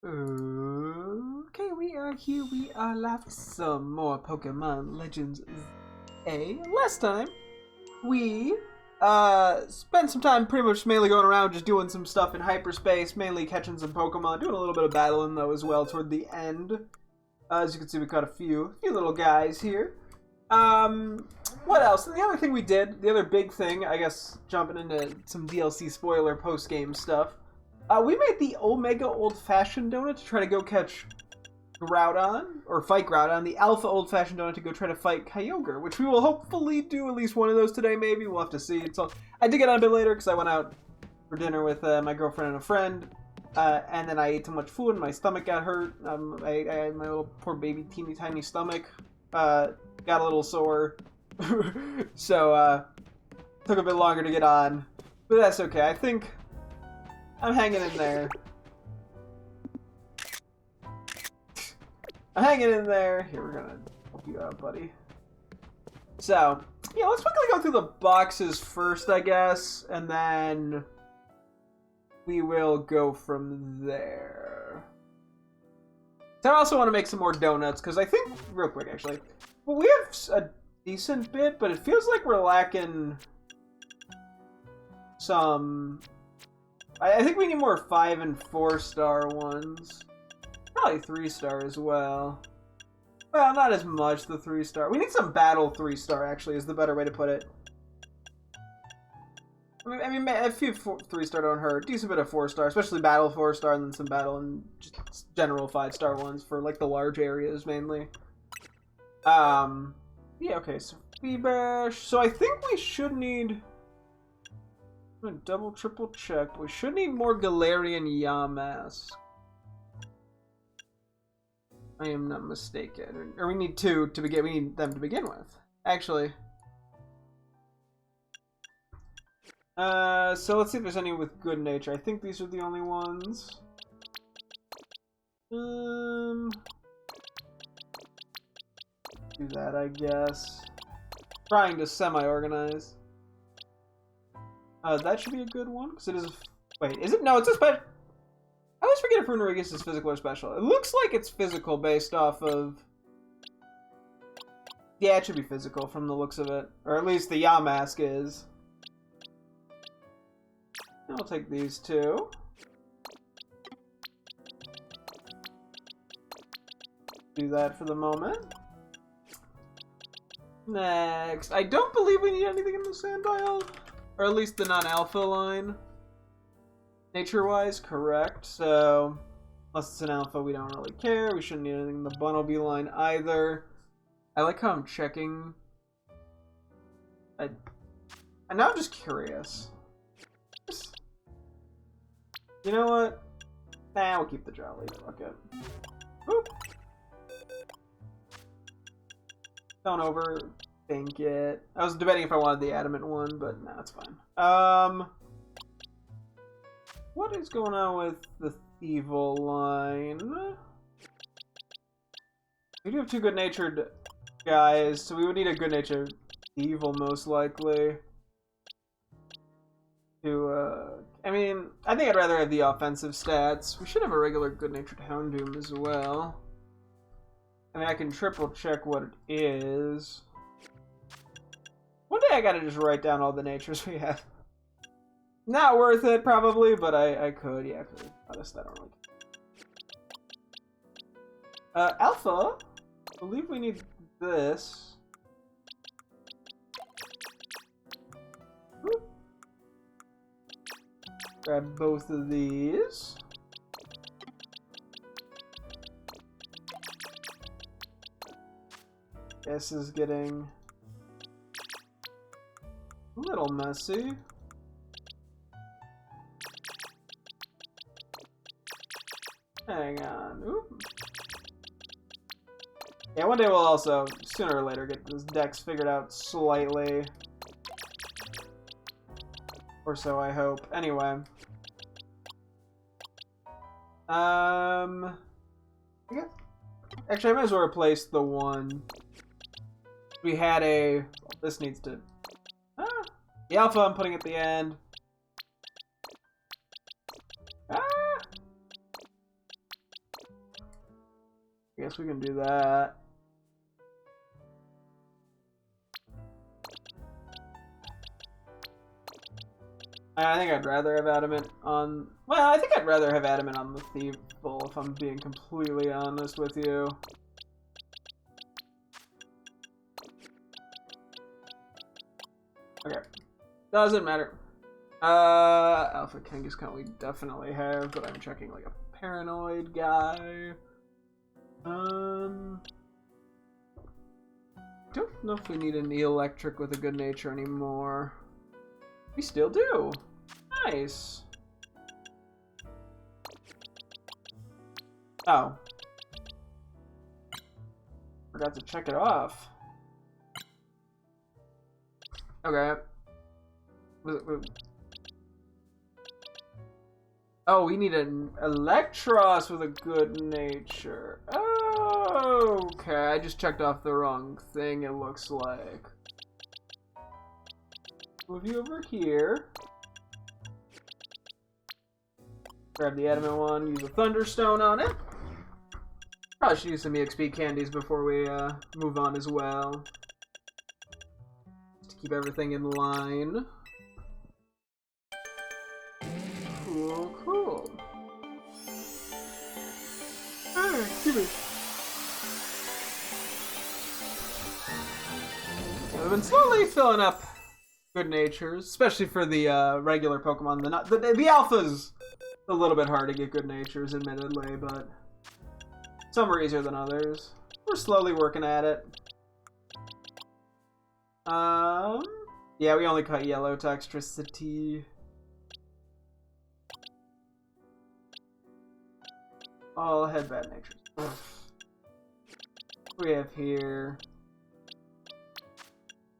Okay, we are here. We are live with some more Pokemon Legends A. Last time, we spent some time pretty much mainly going around just doing some stuff in hyperspace, mainly catching some Pokemon, doing a little bit of battling though as well toward the end. As you can see, we caught a few little guys here. What else? The other thing we did, the other big thing, I guess, jumping into some DLC spoiler post-game stuff. We made the Omega Old-Fashioned Donut to try to go catch Groudon, or fight Groudon, the Alpha Old-Fashioned Donut to go try to fight Kyogre, which we will hopefully do at least one of those today, maybe. We'll have to see. So I did get on a bit later because I went out for dinner with my girlfriend and a friend, and then I ate too much food and my stomach got hurt. My little poor baby teeny tiny stomach got a little sore, so took a bit longer to get on, but that's okay. I think I'm hanging in there. I'm hanging in there. Here, we're gonna help you out, buddy. So, yeah, let's quickly go through the boxes first, I guess, and then we will go from there. So I also want to make some more donuts, because I think, real quick, actually, well, we have a decent bit, but it feels like we're lacking some... I think we need more 5 and 4-star ones. Probably 3-star as well. Well, not as much, the 3-star. We need some battle 3-star, actually, is the better way to put it. I mean a few 3-star don't hurt. Decent bit of 4-star, especially battle 4-star, and then some battle and just general 5-star ones for, like, the large areas, mainly. Yeah, okay, so Feebash. So I think we should need... I'm gonna double, triple check. We should need more Galarian Yamask. I am not mistaken. Or we need two to begin. We need them to begin with, actually. So let's see if there's any with good nature. I think these are the only ones. Do that, I guess. Trying to semi-organize. That should be a good one, because it is... Wait, is it? No, it's a special... I always forget if Runerigus is physical or special. It looks like it's physical based off of... Yeah, it should be physical from the looks of it. Or at least the Yamask is. I'll take these two. Do that for the moment. Next. I don't believe we need anything in the sand biome. Or at least the non-alpha line. Nature-wise, correct. So, unless it's an alpha, we don't really care. We shouldn't need anything in the Bunnelby line either. I like how I'm checking. And now I'm just curious. You know what? Nah, we'll keep the Jolly. Fuck it. Boop. Don't overthink it. I was debating if I wanted the Adamant one, but nah, it's fine. What is going on with the Evil line? We do have two good-natured guys, so we would need a good-natured Evil most likely. I mean, I think I'd rather have the offensive stats. We should have a regular good-natured Houndoom as well. I mean, I can triple check what it is. One day I gotta just write down all the natures we have. Not worth it, probably, but I could, yeah, because honestly, I don't really care. Alpha, I believe we need this. Whoop. Grab both of these. This is getting a little messy. Hang on. Oop. Yeah, one day we'll also, sooner or later, get this dex figured out slightly. Or so I hope. Anyway. Yeah. Actually, I might as well replace the one. We had a... Well, this needs to... the alpha I'm putting at the end. guess we can do that. I think I'd rather have Adamant on... Well, I think I'd rather have Adamant on the Thievul, if I'm being completely honest with you. Okay. Doesn't matter. Alpha Kangaskhan we definitely have, but I'm checking like a paranoid guy. Don't know if we need an electric with a good nature anymore. We still do. Nice. Oh. Forgot to check it off. Okay. Oh, we need an Electros with a good nature. Oh, okay. I just checked off the wrong thing, it looks like. Move you over here. Grab the adamant one, use a thunderstone on it. Probably should use some EXP candies before we move on as well. Just to keep everything in line. Cool, cool. Hey, give me. I've been slowly filling up good natures, especially for the regular Pokemon. The alphas, a little bit hard to get good natures, admittedly, but some are easier than others. We're slowly working at it. Yeah, we only cut yellow to Extracity. All had bad natures. We have here.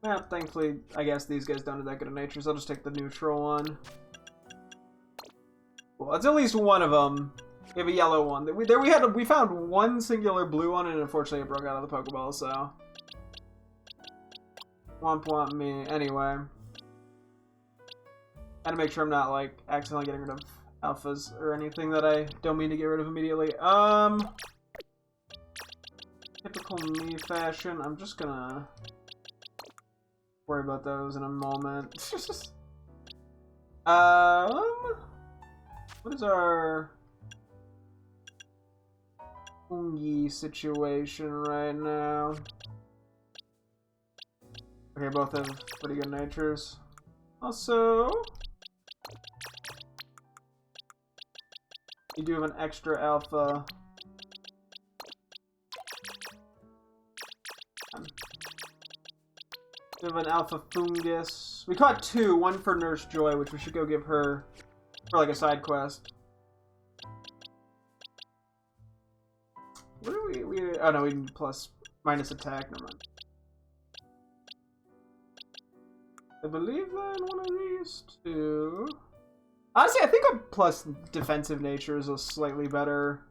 Well, thankfully, I guess these guys don't have that good of natures. I'll just take the neutral one. Well, it's at least one of them. We have a yellow one. We found one singular blue one, and unfortunately it broke out of the Pokeball, so. Womp me. Anyway. Gotta make sure I'm not, like, accidentally getting rid of alphas or anything that I don't mean to get rid of immediately. Typical me fashion. I'm just gonna worry about those in a moment. What is our Ungi situation right now? Okay, both have pretty good natures. Also, you do have an extra alpha. We have an alpha fungus. We caught two, one for Nurse Joy, which we should go give her for like a side quest. What do we oh no, we need minus attack, never mind. I believe then one of these two. Honestly, I think a plus defensive nature is a slightly better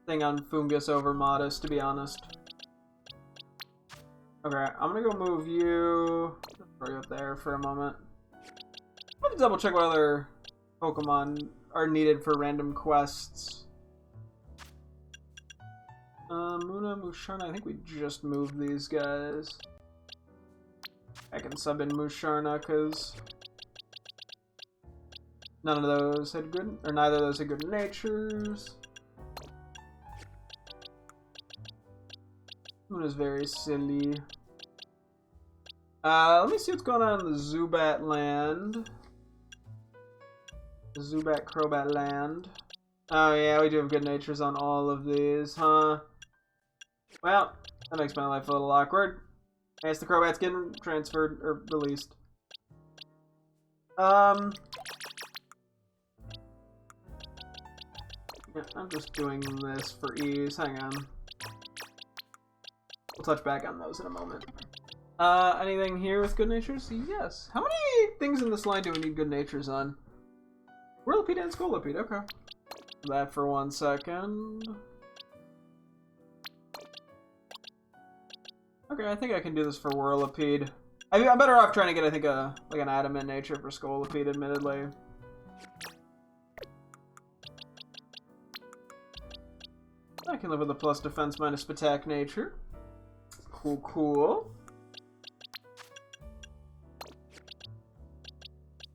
thing on Fungus over Modest, to be honest. Okay, I'm gonna go move you. Throw you up there for a moment. I'm gonna double check what other Pokemon are needed for random quests. Muna, Musharna, I think we just moved these guys. I can sub in Musharna because none of those had good, or neither of those had good natures. Muna's very silly. Let me see what's going on in the Zubat land. The Zubat Crobat land. Oh yeah, we do have good natures on all of these, huh? Well, that makes my life a little awkward. I guess the Crobat's getting transferred, or released. Yeah, I'm just doing this for ease. Hang on. We'll touch back on those in a moment. Anything here with good natures? Yes. How many things in this line do we need good natures on? Whirlipede and Scolipede, okay. That for 1 second. Okay, I think I can do this for Whirlipede. I'm better off trying to get, I think, like an adamant nature for Scolipede, admittedly. can live with a plus defense minus attack nature. Cool, cool.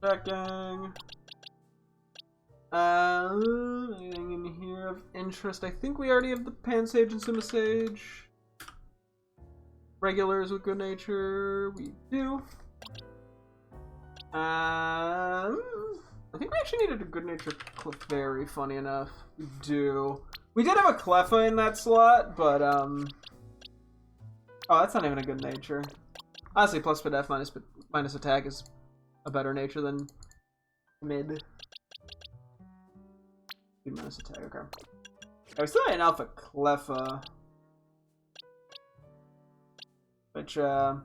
Checking. Anything in here of interest? I think we already have the Pansage and Simisage. Regulars with good nature, we do. I think we actually needed a good nature Clefairy, funny enough. We do. We did have a Cleffa in that slot, but oh, that's not even a good nature. Honestly, plus Pdef minus attack is a better nature than mid. Minus attack, okay. I was still an Alpha Cleffa. Which, who'd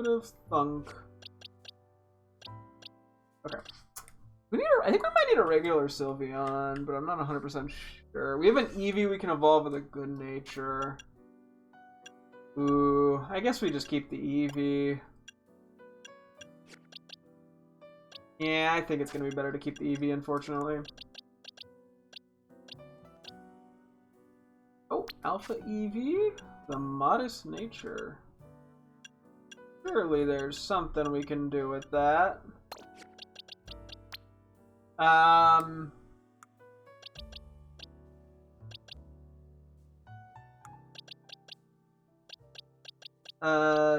have thunk? Okay. I think we might need a regular Sylveon, but I'm not 100% sure. We have an Eevee we can evolve with a good nature. Ooh, I guess we just keep the Eevee. Yeah, I think it's gonna be better to keep the Eevee, unfortunately. Oh, Alpha Eevee? The modest nature. Surely there's something we can do with that.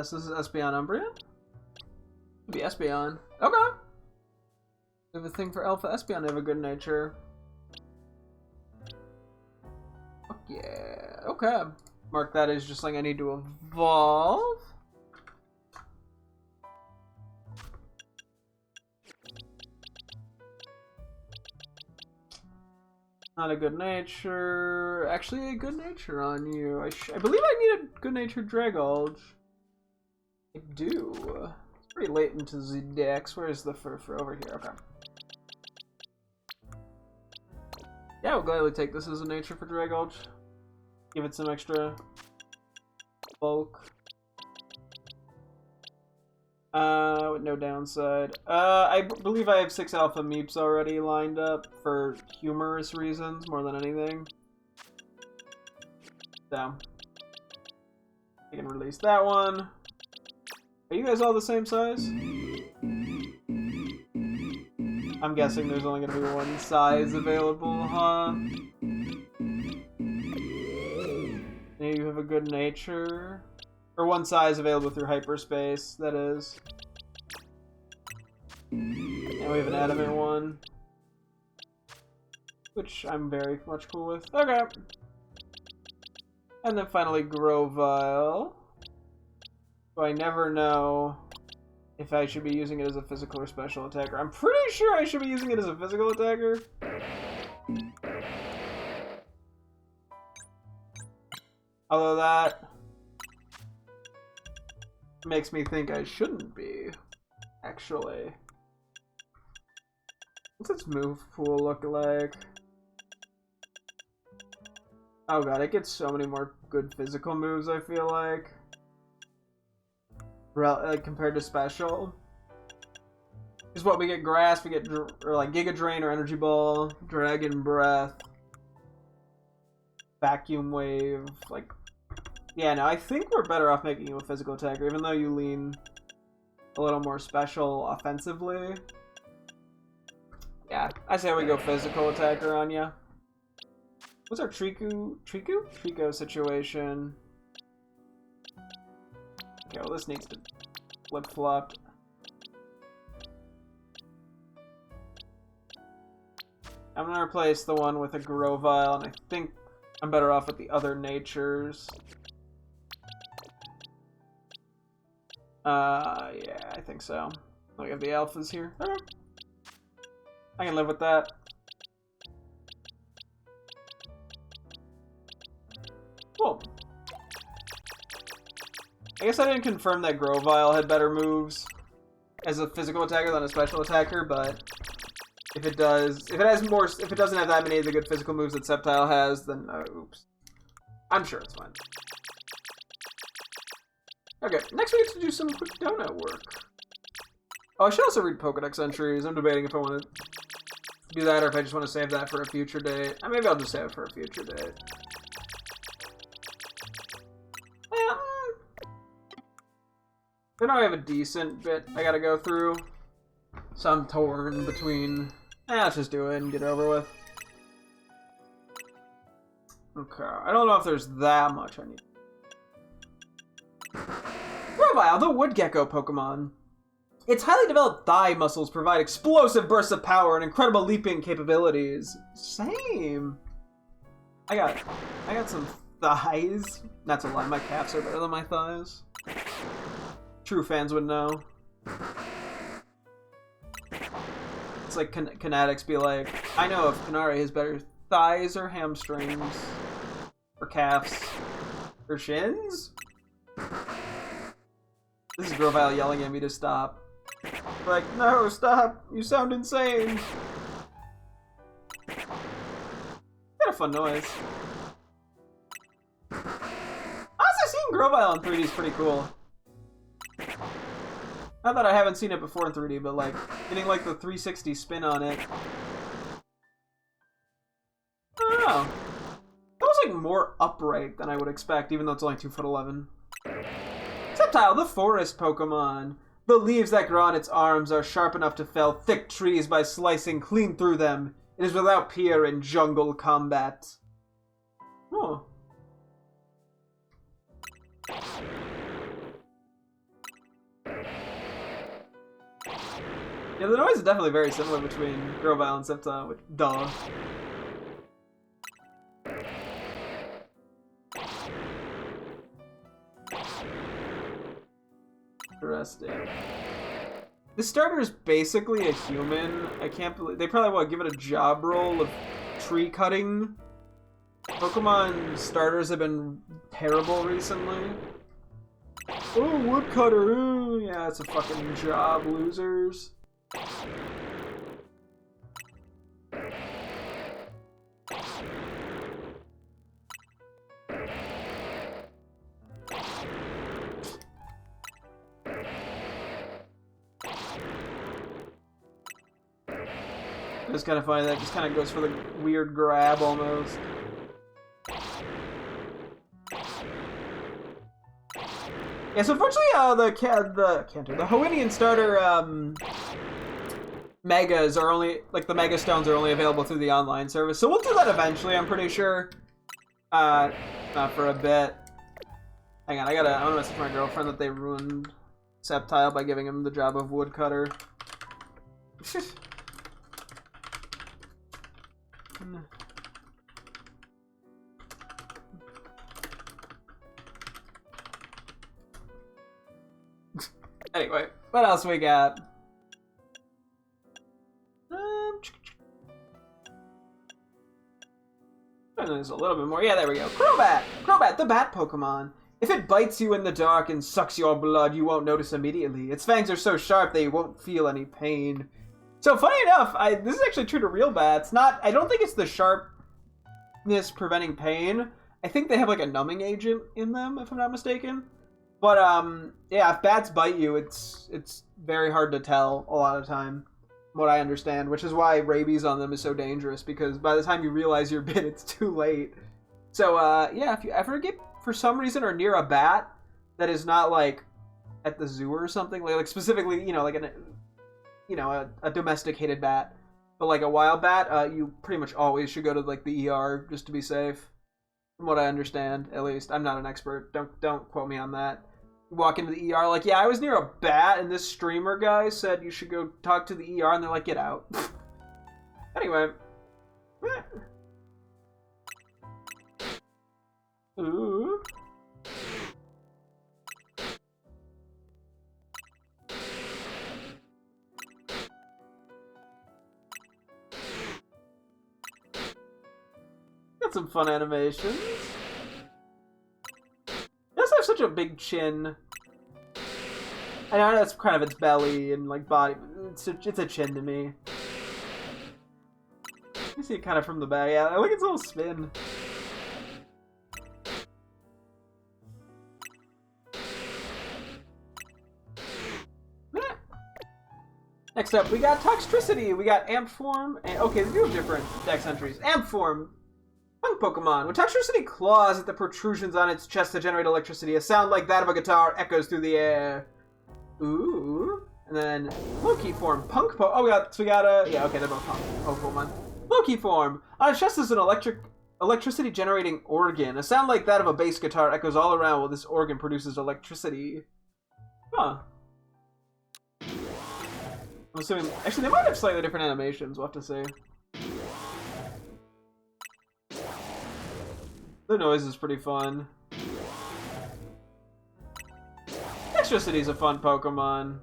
So this is Espeon Umbreon? Could be Espeon. Okay. We have a thing for Alpha Espeon, they have a good nature. Fuck yeah. Okay. Mark that as just like I need to evolve. Not a good nature. Actually, a good nature on you. I believe I need a good natured Dragolge. I do. It's pretty late into the dex. Where's the fur over here? Okay. Yeah, we'll gladly take this as a nature for Dragolge. Give it some extra bulk. With no downside. I believe I have 6 Alpha Meeps already lined up for humorous reasons more than anything. So, I can release that one. Are you guys all the same size? I'm guessing there's only going to be one size available, huh? Maybe you have a good nature. Or one size available through hyperspace, that is. And we have an adamant one. Which I'm very much cool with. Okay. And then finally Grovyle. So I never know if I should be using it as a physical or special attacker. I'm pretty sure I should be using it as a physical attacker. Although that makes me think I shouldn't be, actually. What's its move pool look like? Oh god, it gets so many more good physical moves, I feel like. Like compared to special. Is what we get Grass, we get or like Giga Drain or Energy Ball, Dragon Breath, Vacuum Wave, like. Yeah, no, I think we're better off making you a physical attacker, even though you lean a little more special offensively. Yeah, I say we go physical attacker on ya. What's our Trico situation? Okay, well this needs to flip-flop. I'm gonna replace the one with a Grovyle, and I think I'm better off with the other natures. Yeah, I think so. We have the alphas here. Okay. I can live with that. Cool. I guess I didn't confirm that Grovyle had better moves as a physical attacker than a special attacker, but if it does, if it doesn't have that many of the good physical moves that Sceptile has, then oops. I'm sure it's fine. Okay, next we get to do some quick donut work. Oh, I should also read Pokedex entries. I'm debating if I want to do that, or if I just want to save that for a future date. Maybe I'll just save it for a future date. I know I have a decent bit I gotta go through. So I'm torn between... let's just do it and get it over with. Okay, I don't know if there's that much I need. Grovyle, the wood gecko Pokemon. Its highly developed thigh muscles provide explosive bursts of power and incredible leaping capabilities. Same. I got some thighs. Not to lie, my calves are better than my thighs. True fans would know. It's like Kinetics be like, I know if Kanare has better thighs or hamstrings. Or calves. Or shins? This is Grovyle yelling at me to stop. Like, no, stop! You sound insane! Got a fun noise. Honestly, seeing Grovyle in 3D is pretty cool. Not that I haven't seen it before in 3D, but like, getting like the 360 spin on it. I don't know. That was like more upright than I would expect, even though it's only 2'11". Sceptile, the forest Pokemon. The leaves that grow on its arms are sharp enough to fell thick trees by slicing clean through them. It is without peer in jungle combat. Oh. Yeah, the noise is definitely very similar between Grovyle and Sceptile, which, duh. Interesting. This starter is basically a human. I can't believe they probably want to give it a job role of tree cutting. Pokemon starters have been terrible recently. Oh, woodcutter. Ooh, yeah, it's a fucking job, losers. It's kind of funny that just kind of goes for the weird grab almost. Yeah, so unfortunately, the Hoennian starter megas are only like the Mega Stones are only available through the online service. So we'll do that eventually. I'm pretty sure. Not for a bit. Hang on, I'm gonna message my girlfriend that they ruined Sceptile by giving him the job of woodcutter. Anyway, what else we got? There's a little bit more. Yeah, there we go. Crobat! Crobat, the bat Pokemon. If it bites you in the dark and sucks your blood, you won't notice immediately. Its fangs are so sharp that you won't feel any pain. So funny enough, this is actually true to real bats. I don't think it's the sharpness preventing pain. I think they have like a numbing agent in them, if I'm not mistaken. But yeah, if bats bite you, it's very hard to tell a lot of time, from what I understand, which is why rabies on them is so dangerous, because by the time you realize you're bit, it's too late. So yeah, if you ever get, for some reason, are near a bat that is not like at the zoo or something, like specifically, you know, like a domesticated bat, but like a wild bat, you pretty much always should go to like the ER just to be safe. From what I understand, at least. I'm not an expert. Don't quote me on that. You walk into the ER like, yeah, I was near a bat, and this streamer guy said you should go talk to the ER, and they're like, get out. Anyway. Ooh. Got some fun animations. It does have such a big chin. I know that's kind of its belly and like body. It's a chin to me. You see it kind of from the back. Yeah, I like its little spin. Next up, we got Toxtricity. We got Amp Form. And, okay, they do have different dex entries. Amp Form. Punk Pokemon. When Toxtricity claws at the protrusions on its chest to generate electricity, a sound like that of a guitar echoes through the air. Ooh. And then Loki Form. Punk Po. Oh, we got a. Yeah, okay, they're both Punk Pokemon. Loki Form. On its chest is an electricity generating organ. A sound like that of a bass guitar echoes all around while this organ produces electricity. Huh. I'm assuming. Actually, they might have slightly different animations. We'll have to see. The noise is pretty fun. Toxtricity's a fun Pokemon.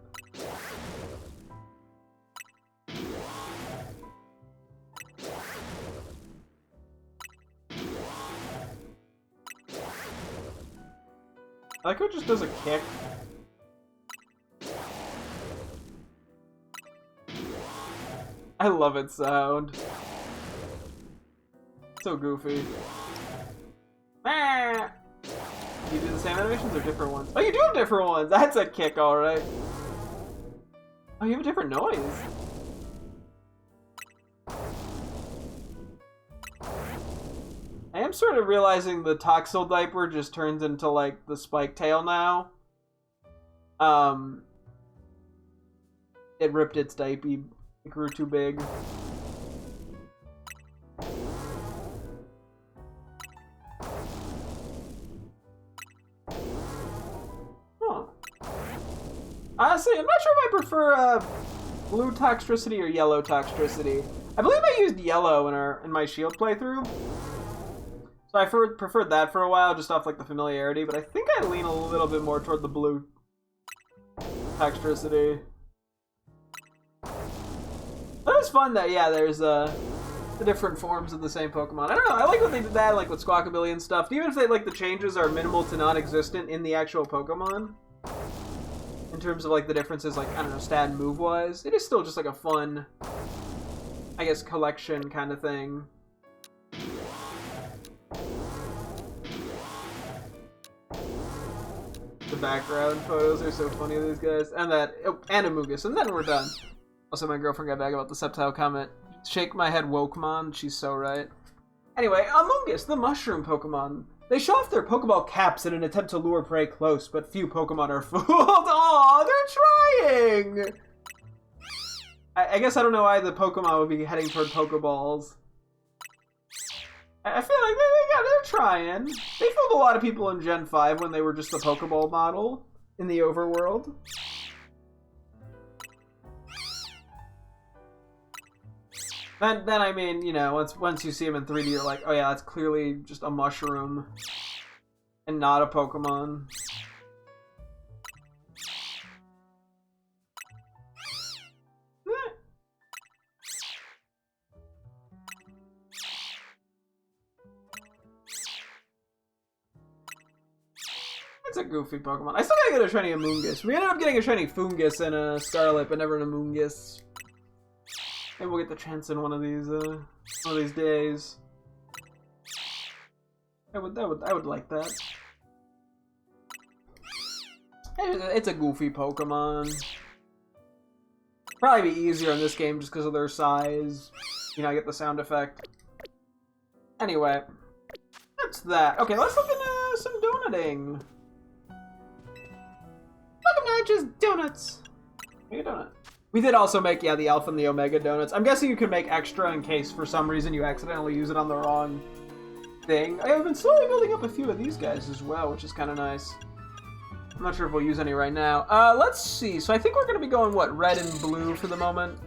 I like how it just does a kick. I love its sound. So goofy. Ah! You do the same animations or different ones? Oh, you do have different ones! That's a kick, alright. Oh, you have a different noise. I am sort of realizing the Toxel diaper just turns into, like, the Spike Tail now. It ripped its diaper. It grew too big. Huh. Honestly, I'm not sure if I prefer blue Toxtricity or yellow Toxtricity. I believe I used yellow in my Shield playthrough. So I preferred that for a while, just off like the familiarity, but I think I lean a little bit more toward the blue Toxtricity. That was fun that, yeah, there's the different forms of the same Pokemon. I don't know, I like what they did that, like with Squawkabilly and stuff. Even if the changes are minimal to non-existent in the actual Pokemon. In terms of like the differences, like, I don't know, stat and move-wise. It is still just like a fun, I guess, collection kind of thing. The background photos are so funny of these guys. And and Amogus, and then we're done. Also, my girlfriend got back about the subtitle comment. Shake my head, Wokemon. She's so right. Anyway, Amogus, the mushroom Pokemon. They show off their Pokeball caps in an attempt to lure prey close, but few Pokemon are fooled. Aw, they're trying! I guess I don't know why the Pokemon would be heading toward Pokeballs. I feel like they're trying. They fooled a lot of people in Gen 5 when they were just the Pokeball model in the overworld. Then I mean, you know, once you see them in 3D, you're like, oh yeah, that's clearly just a mushroom and not a Pokemon. It's a goofy Pokemon. I still gotta get a shiny Amoonguss. We ended up getting a shiny Foongus and a Scarlet, but never an Amoonguss. Maybe we'll get the chance in one of these days. I would like that. It's a goofy Pokemon. Probably be easier in this game just because of their size. You know, I get the sound effect. Anyway, that's that. Okay, let's look into some donuting. Welcome to Just Donuts. Make a donut. We did also make, yeah, the Alpha and the Omega donuts. I'm guessing you can make extra in case for some reason you accidentally use it on the wrong thing. I've been slowly building up a few of these guys as well, which is kind of nice. I'm not sure if we'll use any right now. Let's see. So I think we're going to be going, what, red and blue for the moment.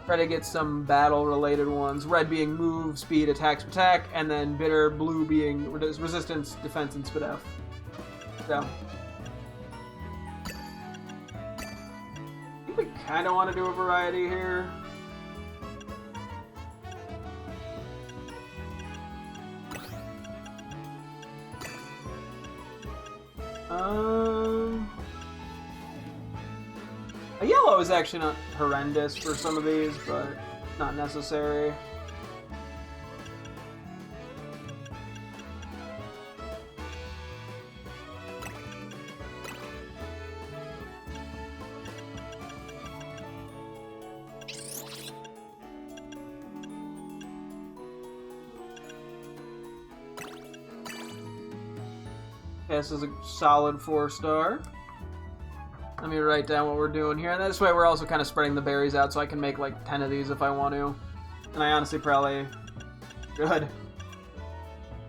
Try to get some battle-related ones. Red being move, speed, attack, and then bitter, blue being resistance, defense, and Spadef. So I think we kind of want to do a variety here. A yellow is actually not horrendous for some of these, but not necessary. This is a solid 4-star. Let me write down what we're doing here. And this way we're also kind of spreading the berries out so I can make like 10 of these if I want to. And I honestly probably... Good.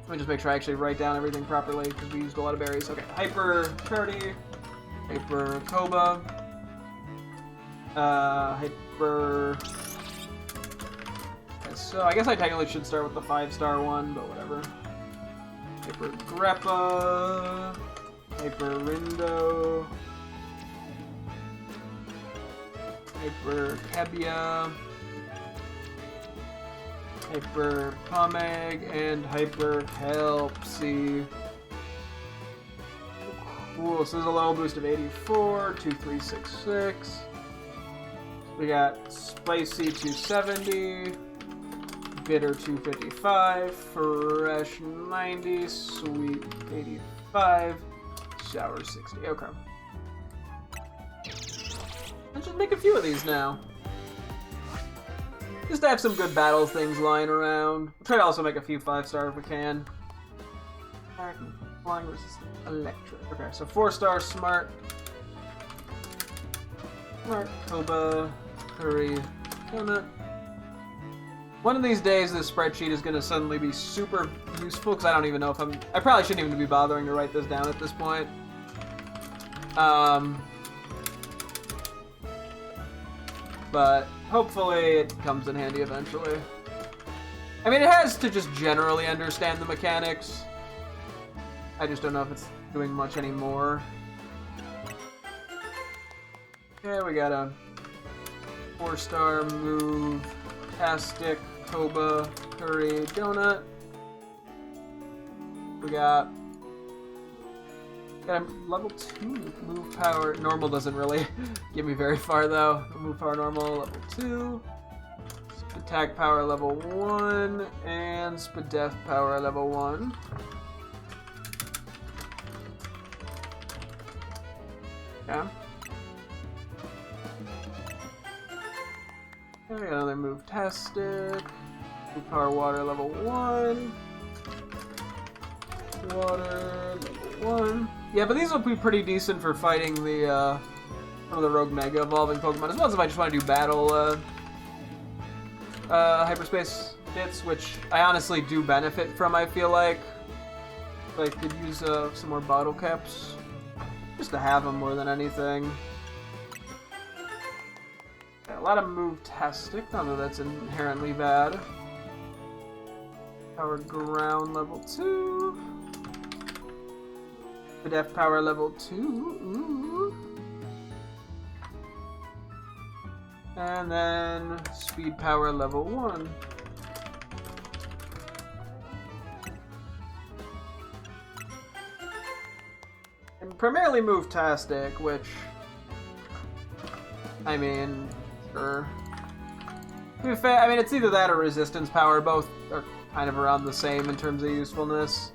Let me just make sure I actually write down everything properly because we used a lot of berries. Okay, Hyper Curdy, Hyper Koba, Hyper... Okay, so I guess I technically should start with the 5-star one, but whatever. Hyper Greppa, Hyper Rindo, Hyper Cabia, Hyper Pomeg, and Hyper Helpsy. Cool, so there's a level boost of 84, 2366. We got Spicy 270. Bitter 255, Fresh 90, Sweet 85, Sour 60. Okay. Let's just make a few of these now. Just to have some good battle things lying around. We'll try to also make a few 5-star if we can. Flying resistant, electric. Okay, so 4-star Smart. Smart, Koba, Curry, Donut. One of these days, this spreadsheet is going to suddenly be super useful, because I don't even know if I probably shouldn't even be bothering to write this down at this point. But hopefully it comes in handy eventually. I mean, it has to just generally understand the mechanics. I just don't know if it's doing much anymore. Okay, we got a 4-star move. Tastic, Koba, Curry, Donut. We got a level 2 move power. Normal doesn't really get me very far though. Move power normal, level 2. Attack power level 1. And Spadef power level 1. Yeah. Okay, another move Tastic. Move power water level 1. Water level 1. Yeah, but these will be pretty decent for fighting the some of the rogue mega evolving Pokemon, as well as if I just want to do battle hyperspace bits, which I honestly do benefit from, I feel like. I could use some more bottle caps. Just to have them more than anything. A lot of move Tastic, none of that's inherently bad. Power ground level 2. Def power level 2. Ooh. And then speed power level 1. And primarily move Tastic, which I mean, sure. To be fair, I mean, it's either that or resistance power. Both are kind of around the same in terms of usefulness.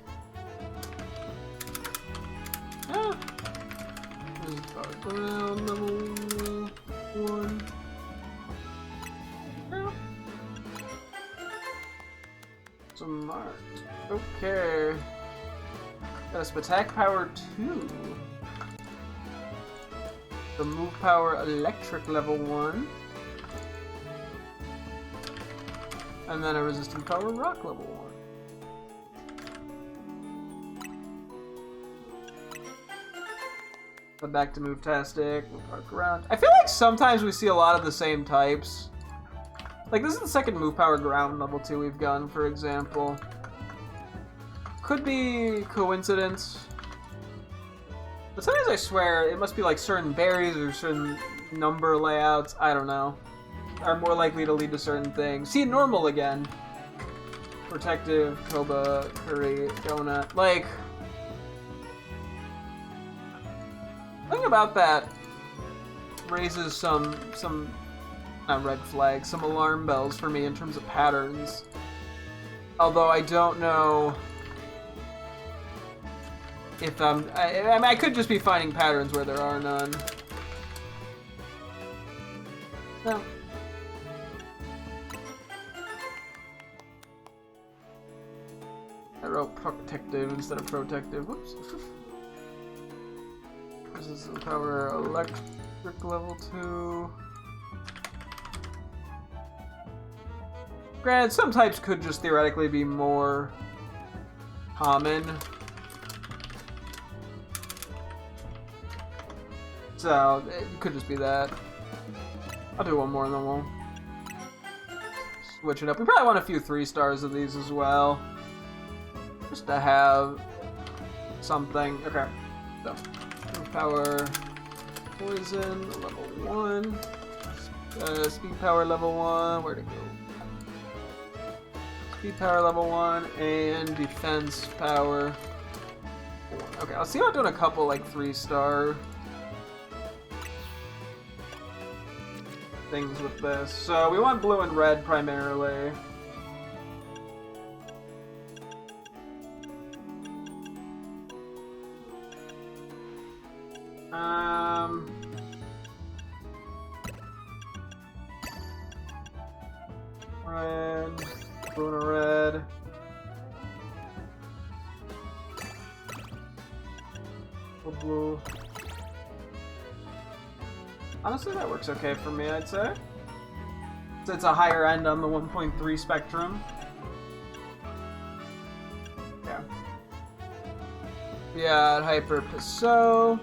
Yeah. Ground level 1. Yeah. Smart. Okay. Got a attack power 2. The move power electric level 1. And then a resistant power rock level 1. But back to move Tastic, we'll park around. I feel like sometimes we see a lot of the same types. Like this is the second move power ground level 2 we've gotten, for example. Could be coincidence. But sometimes I swear it must be like certain berries or certain number layouts, I don't know, are more likely to lead to certain things. See, normal again. Protective, Koba, Curry, Donut. Like, something about that raises some not red flags, some alarm bells for me in terms of patterns. Although I don't know if I could just be finding patterns where there are none. No. I wrote protective instead of protective. Whoops. Resistance power, electric level 2. Granted, some types could just theoretically be more common. So, it could just be that. I'll do one more and then we'll switch it up. We probably want a few 3-stars of these as well. Just to have something. Okay. So, power, poison, level 1. Speed power level 1. Where'd it go? Speed power level 1 and defense power 1. Okay, I'll see about doing a couple like 3-star things with this. So we want blue and red primarily. Red, blue and red. Blue. Honestly, that works okay for me, I'd say. So it's a higher end on the 1.3 spectrum. Yeah. Yeah, Hyper Piso.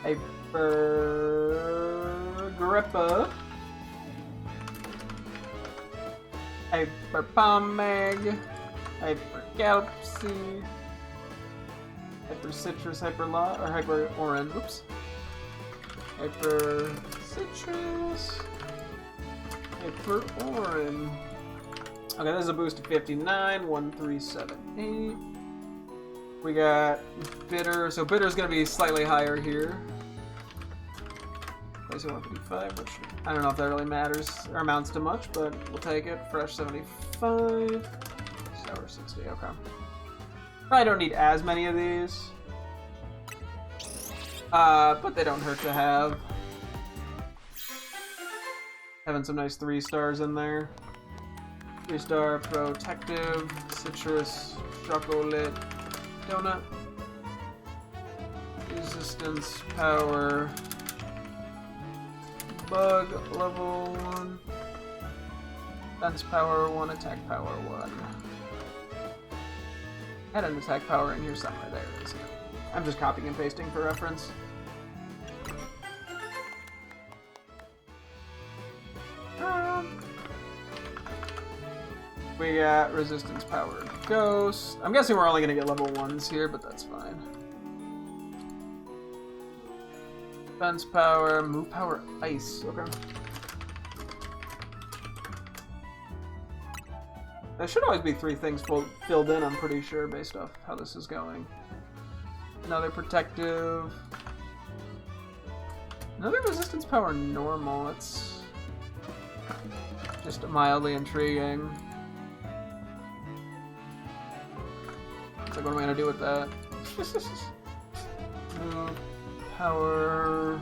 Hyper Grippa. Hyper Pomeg. Hyper Galpsy. Hyper Citrus, Hyper Law, or Hyper Orange. Oops. Hyper Citrus. Hyper Orange. Okay, this is a boost of 59. 1378. We got Bitter. So Bitter is going to be slightly higher here. Placing 155, which I don't know if that really matters or amounts to much, but we'll take it. Fresh 75. Sour 60. Okay. I don't need as many of these. But they don't hurt to have. Having some nice 3-stars in there. 3-star Protective, Citrus, Chocolate, Donut. Resistance, Power, Bug, level 1. Defense Power 1, Attack Power 1. I had an attack power in here somewhere. There it is. I'm just copying and pasting for reference. We got resistance power ghost. I'm guessing we're only gonna get level 1s here, but that's fine. Defense power, move power ice. Okay. There should always be 3 things filled in, I'm pretty sure, based off how this is going. Another protective. Another resistance power normal. It's just mildly intriguing. It's like, what am I gonna do with that? Power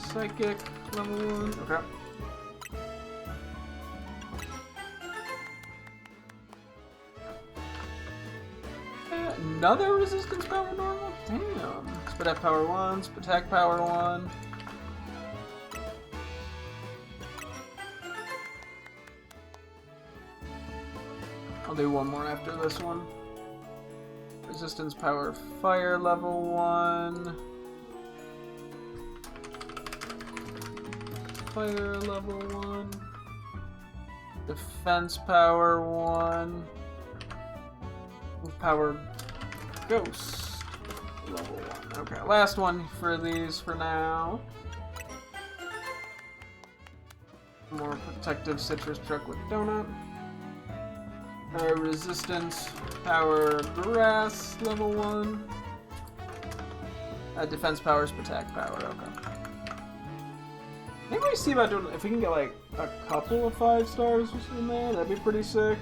psychic level 1. Okay. Another resistance power normal? Damn. Spit power 1, attack power 1. I'll do one more after this one. Resistance power fire level 1. Fire level 1. Defense power 1. Move power ghost level 1. Okay, last one for these for now. More protective citrus truck with donut. Resistance power grass level 1. Defense power is attack power. Okay. Maybe we see about doing, if we can get like a couple of 5-stars in there, that'd be pretty sick.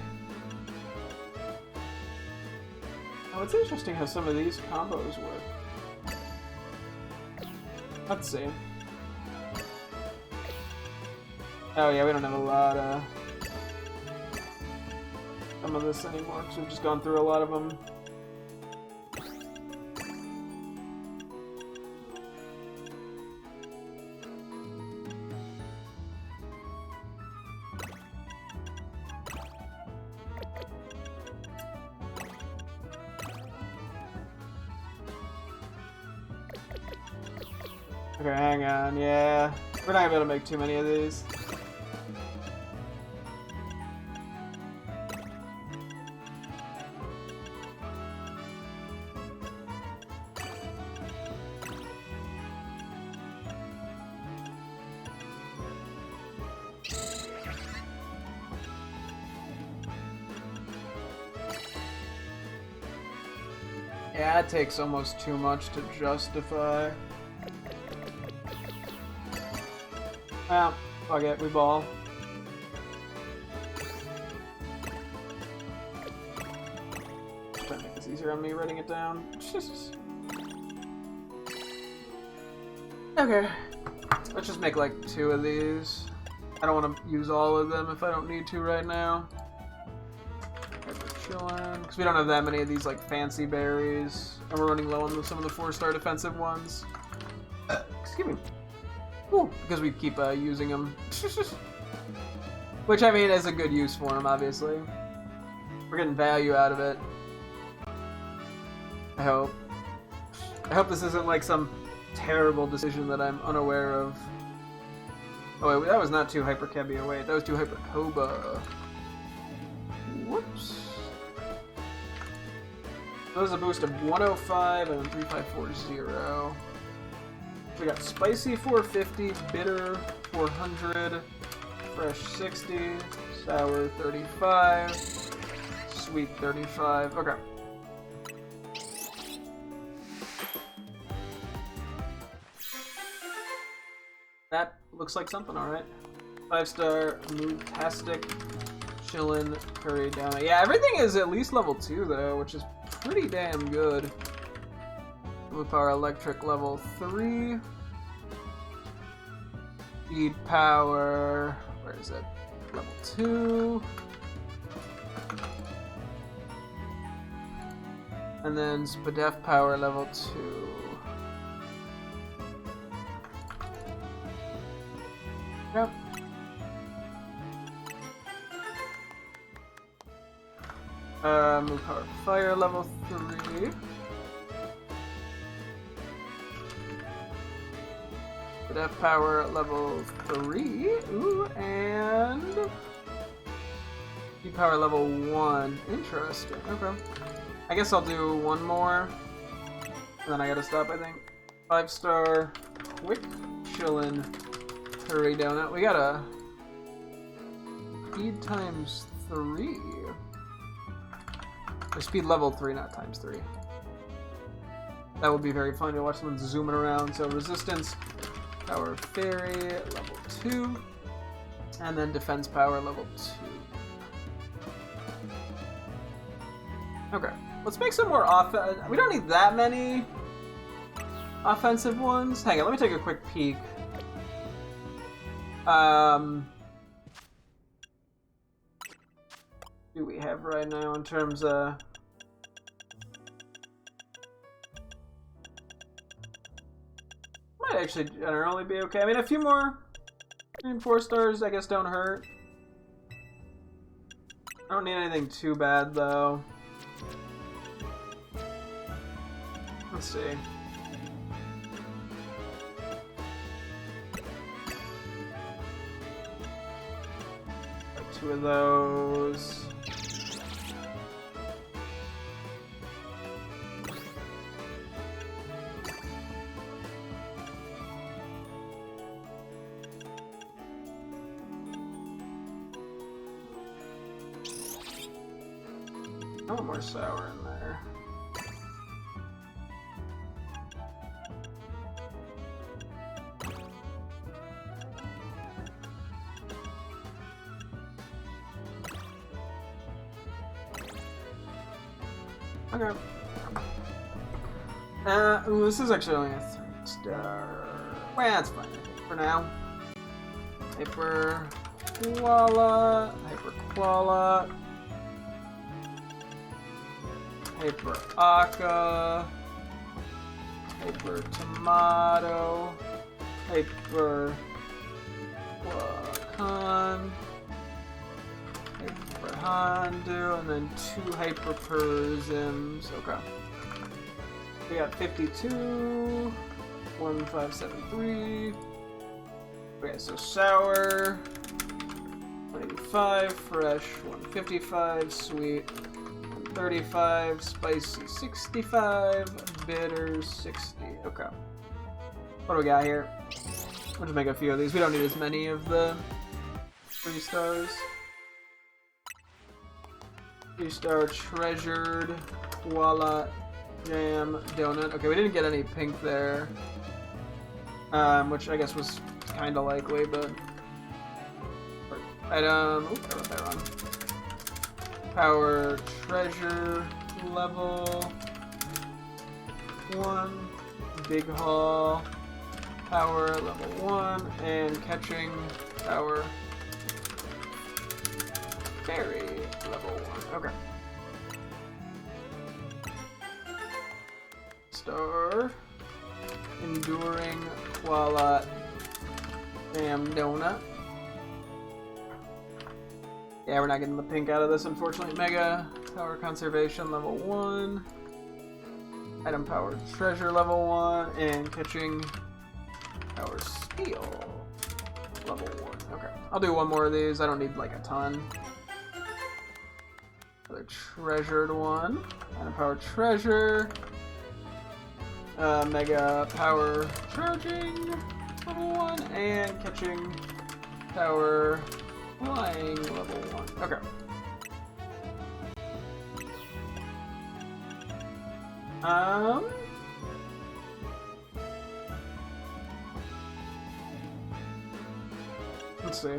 Oh, it's interesting how some of these combos work. Let's see. Oh yeah, we don't have a lot of some of this anymore because we've just gone through a lot of them. Okay, hang on, yeah. We're not gonna be able to make too many of these. Yeah, it takes almost too much to justify. Well, fuck it, we ball. Trying to make this easier on me writing it down. Okay. Let's just make like 2 of these. I don't want to use all of them if I don't need to right now. Because we don't have that many of these like fancy berries. And we're running low on some of the 4-star defensive ones. Excuse me. Ooh, because we keep using them. Which, I mean, is a good use for them, obviously. We're getting value out of it. I hope. I hope this isn't like some terrible decision that I'm unaware of. Oh wait, that was not 2 Hyper Kebia. Wait, that was 2 Hyper Koba. Whoops. That was a boost of 105 and 3540. We got spicy 450, bitter 400, fresh 60, sour 35, sweet 35. Okay. That looks like something, alright. 5-star, Moodtastic, Chillin', Curry down. Yeah, everything is at least level 2 though, which is pretty damn good. Power Electric level 3. Speed Power, where is it? Level 2. And then Spadef Power level 2. Yep. Move Power Fire level 3. Def Power level 3. Ooh, and Speed Power level 1. Interesting. Okay. I guess I'll do one more. And then I gotta stop, I think. 5-star, Quick, Chillin', Hurry Donut. We got a Speed times 3. Or Speed level 3, not times 3. That would be very fun to watch someone zooming around. So Resistance Power Fairy level 2. And then Defense Power level 2. Okay. Let's make some more we don't need that many offensive ones. Hang on, let me take a quick peek. Do we have right now in terms of might actually generally be okay. I mean, a few more 3 and 4 stars I guess don't hurt. I don't need anything too bad though. Let's see. Like 2 of those. A little more sour in there. Okay. Ooh, this is actually only a 3-star. Well, that's fine, I think, for now. Hyper Koala, Hyper Koala, Hyper Aka, Hyper Tomato, Hyper Wakan, Hyper Hondu, and then 2 Hyper Persims. Okay. We got 52, 1573. Okay, so sour 185, fresh 155, sweet 135, spicy 65, bitters 60. Okay. What do we got here? We'll just make a few of these. We don't need as many of the 3 stars. 3-star treasured koala jam donut. Okay, we didn't get any pink there, which I guess was kind of likely, but item. Oops, I wrote that wrong. Power treasure level 1. Big haul. Power level 1 and catching power fairy level 1. Okay. Star enduring koala jam donut. Yeah, we're not getting the pink out of this, unfortunately. Mega power conservation level 1. Item power treasure level 1 and catching power steel level 1. Okay, I'll do one more of these. I don't need like a ton. Another treasured one. Item power treasure. Mega power charging level 1 and catching power flying level 1. Okay. Let's see.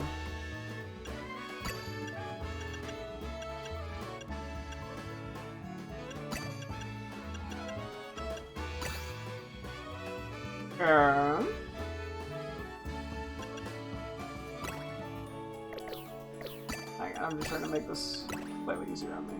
Hang on, I'm just trying to make this slightly easier on me.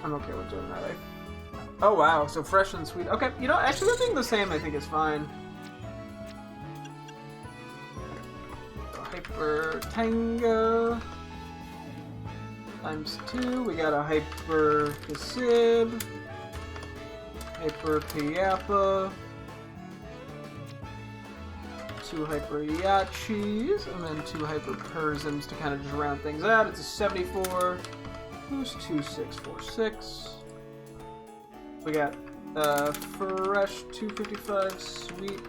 I'm okay with doing that. Oh wow, so fresh and sweet. Okay, you know, actually everything the same I think is fine. So hyper Tanga times 2. We got a hyper Kasib, hyper Piappa, 2 hyper Yachis, and then 2 hyper Persims to kind of just round things out. It's a 74. Who's 2646? We got fresh 255, sweet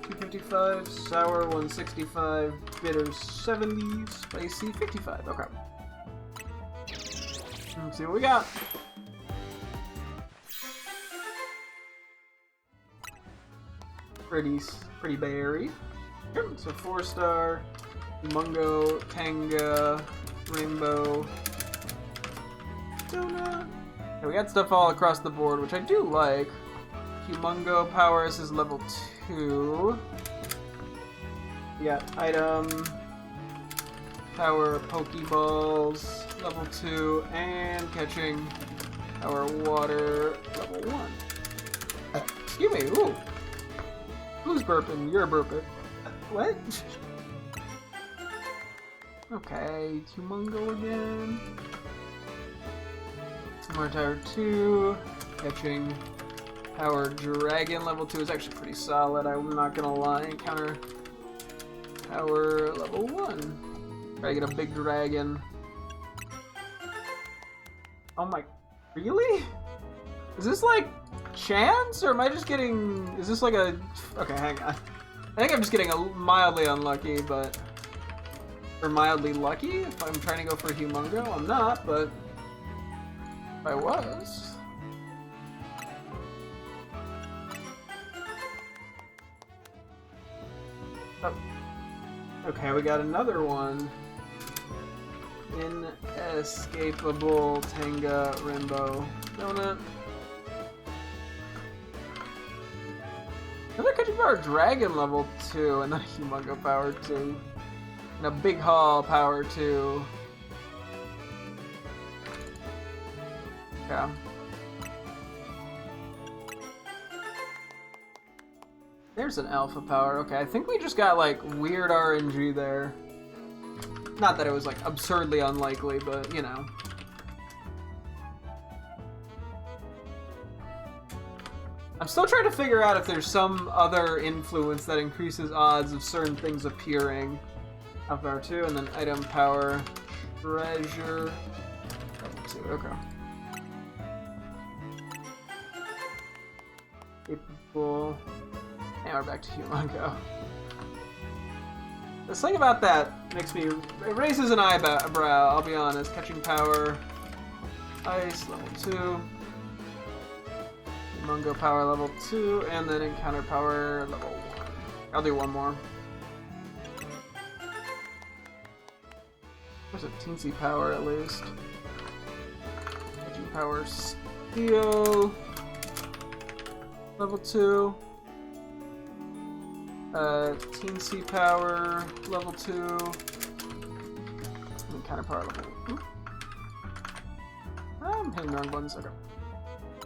255, sour 165, bitter 70, spicy 55. Okay. Let's see what we got. Pretty berry. So 4-star, Mungo, Tanga, Rainbow, Donut. Okay, we got stuff all across the board, which I do like. Humongo Powers is level 2. We got item power Pokeballs level 2 and catching our water level 1. Excuse me, ooh. Who's burping? You're burping. What? Okay, Humongo again. More Tower 2, catching Power Dragon level 2 is actually pretty solid, I'm not gonna lie. Counter Power level 1. Try to get a big dragon. Oh my, really? Is this like chance, or am I just getting, is this like a, okay, hang on. I think I'm just getting a mildly unlucky, but, or mildly lucky if I'm trying to go for Humongo. I'm not, but if I was. Oh. Okay, we got another one. Inescapable Tanga Rainbow Donut. Another catching power dragon level 2, and then a Humongo power 2. And a big haul power 2. Yeah. There's an alpha power. Okay, I think we just got like weird RNG there. Not that it was like absurdly unlikely, but you know. I'm still trying to figure out if there's some other influence that increases odds of certain things appearing. Alpha power 2, and then item power treasure. Okay. Capable. And we're back to Humongo. This thing about that makes me... It raises an eyebrow, I'll be honest. Catching power. Ice, level 2. Humongo power, level 2. And then encounter power, level 1. I'll do one more. There's a teensy power, at least. Catching power, steel. Level 2. Teensy power, level 2. And counter power level 1. I'm hitting the wrong buttons. Okay.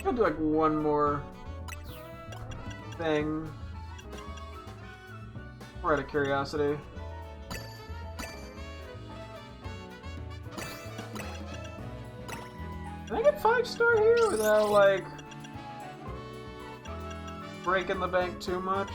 I'll do like one more thing. We're out of curiosity. Can I get 5-star here without like breaking the bank too much?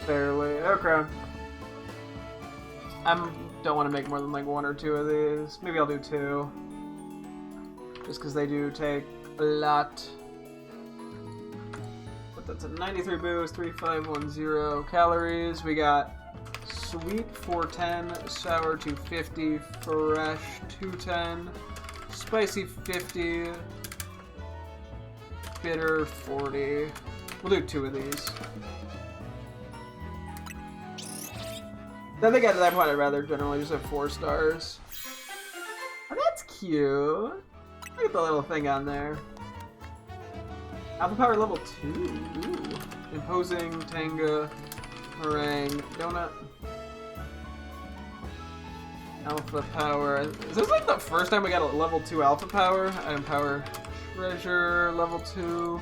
Barely. Okay. Don't want to make more than like 1 or 2 of these. Maybe I'll do 2. Just because they do take a lot. But that's a 93 boost, 3510 calories. We got sweet 410, sour 250, fresh 210, spicy 50, bitter 40. We'll do 2 of these. I think at that point I'd rather generally just have 4 stars. Oh, that's cute. Look at the little thing on there. Alpha power level 2. Ooh. Imposing, Tanga, Meringue, Donut. Alpha power. Is this like the first time we got a level 2 alpha power? Item power, treasure, level 2.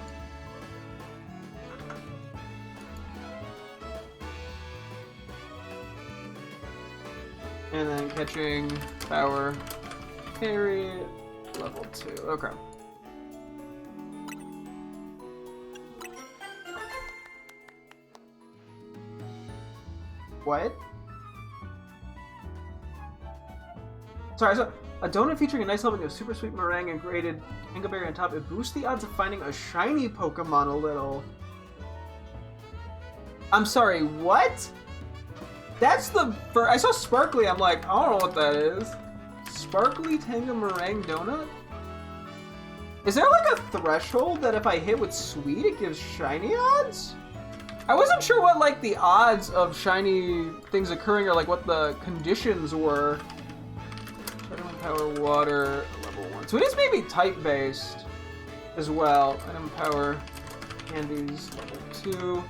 And then catching power, carry, level 2. Okay. What? Sorry, so a donut featuring a nice helping of super sweet meringue and grated Angelberry on top. It boosts the odds of finding a shiny Pokemon a little. I'm sorry, what? That's the first. I saw Sparkly, I'm like, I don't know what that is. Sparkly Tanga Meringue Donut? Is there like a threshold that if I hit with sweet, it gives shiny odds? I wasn't sure what like the odds of shiny things occurring or like what the conditions were. Item power, water, level 1. So it is maybe type based as well. Item power, candies, level 2.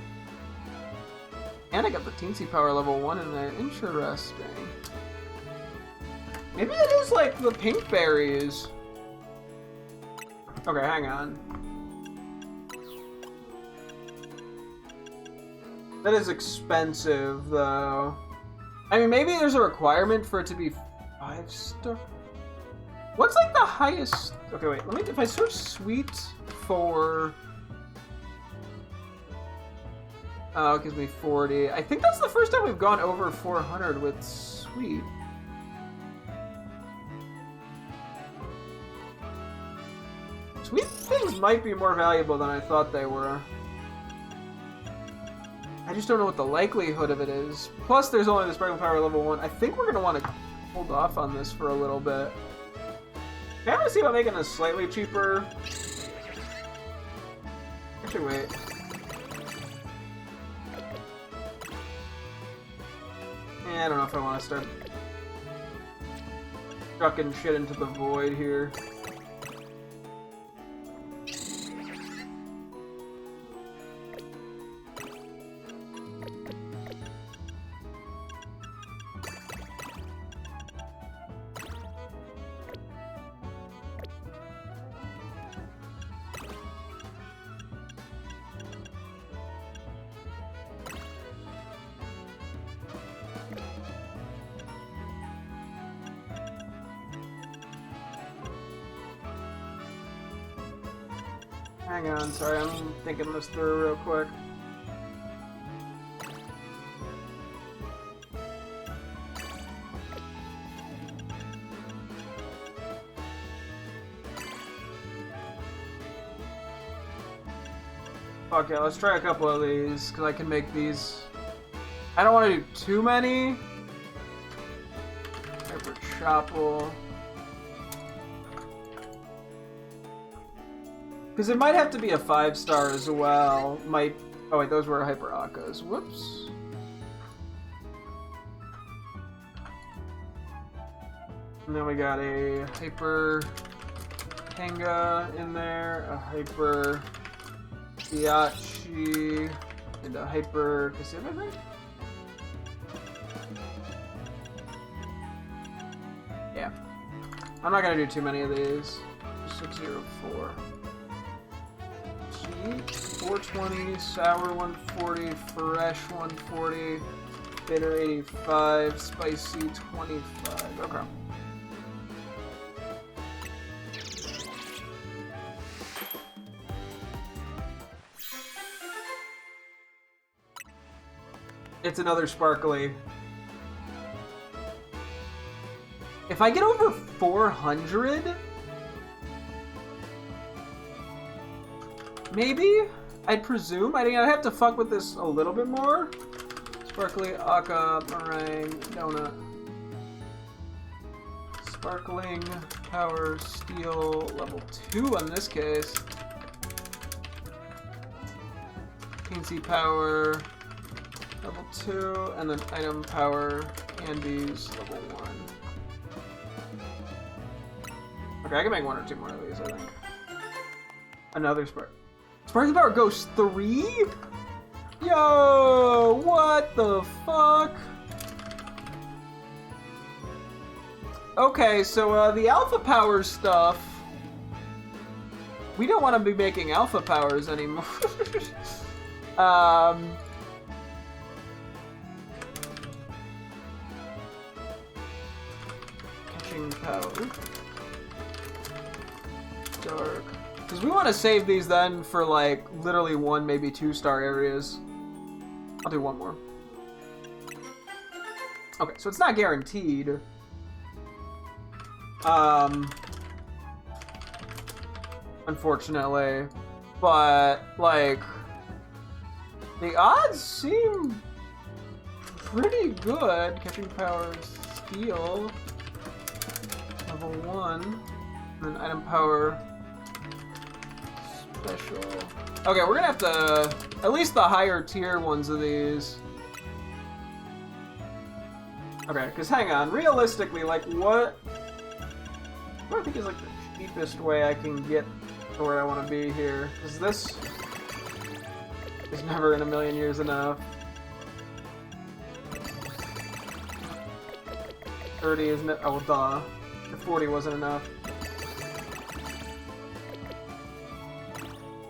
And I got the teensy power level 1 in there. Interesting. Maybe it is like the pink berries. Okay, hang on. That is expensive, though. I mean, maybe there's a requirement for it to be 5-star. What's like the highest? Okay, wait. Let me. If I search sweet for. Oh, it gives me 40. I think that's the first time we've gone over 400 with sweet. Sweet things might be more valuable than I thought they were. I just don't know what the likelihood of it is. Plus, there's only the Sparkling Power level 1. I think we're going to want to hold off on this for a little bit. Can I see about making this slightly cheaper? Actually, wait. I don't know if I want to start chucking shit into the void here. Hang on, sorry, I'm thinking this through real quick. Okay, let's try a couple of these, because I can make these... I don't want to do too many. Hyper Chopple. Because it might have to be a 5-star as well. Might... Oh wait, those were Hyper Akkas. Whoops. And then we got a Hyper Tenga in there, a Hyper Diachi, and a Hyper Cassive, I think? Yeah. I'm not gonna do too many of these. 604. 420, sour 140, fresh 140, bitter 85, spicy 25. Okay. It's another sparkly. If I get over 400, maybe? I'd presume. I think I'd have to fuck with this a little bit more. Sparkly, Akka, meringue, donut. Sparkling, power, steel, level 2 in this case. Teensy power, level 2, and then item power, candies, level 1. Okay, I can make 1 or 2 more of these, I think. Another spark. Sparkly power goes 3? Yo, what the fuck? Okay, so the alpha power stuff, we don't want to be making alpha powers anymore. Catching power. Dark. Because we want to save these then for like literally 1, maybe 2-star areas. I'll do 1 more. Okay, so it's not guaranteed. Unfortunately. But, like, the odds seem pretty good. Catching power, steel, level 1, and then item power, special. Okay, we're gonna have to, at least the higher tier ones of these. Okay, because hang on, realistically, like what do I think is like the cheapest way I can get to where I want to be here? Because this is never in a million years enough. 30 isn't it? Oh, duh. The 40 wasn't enough.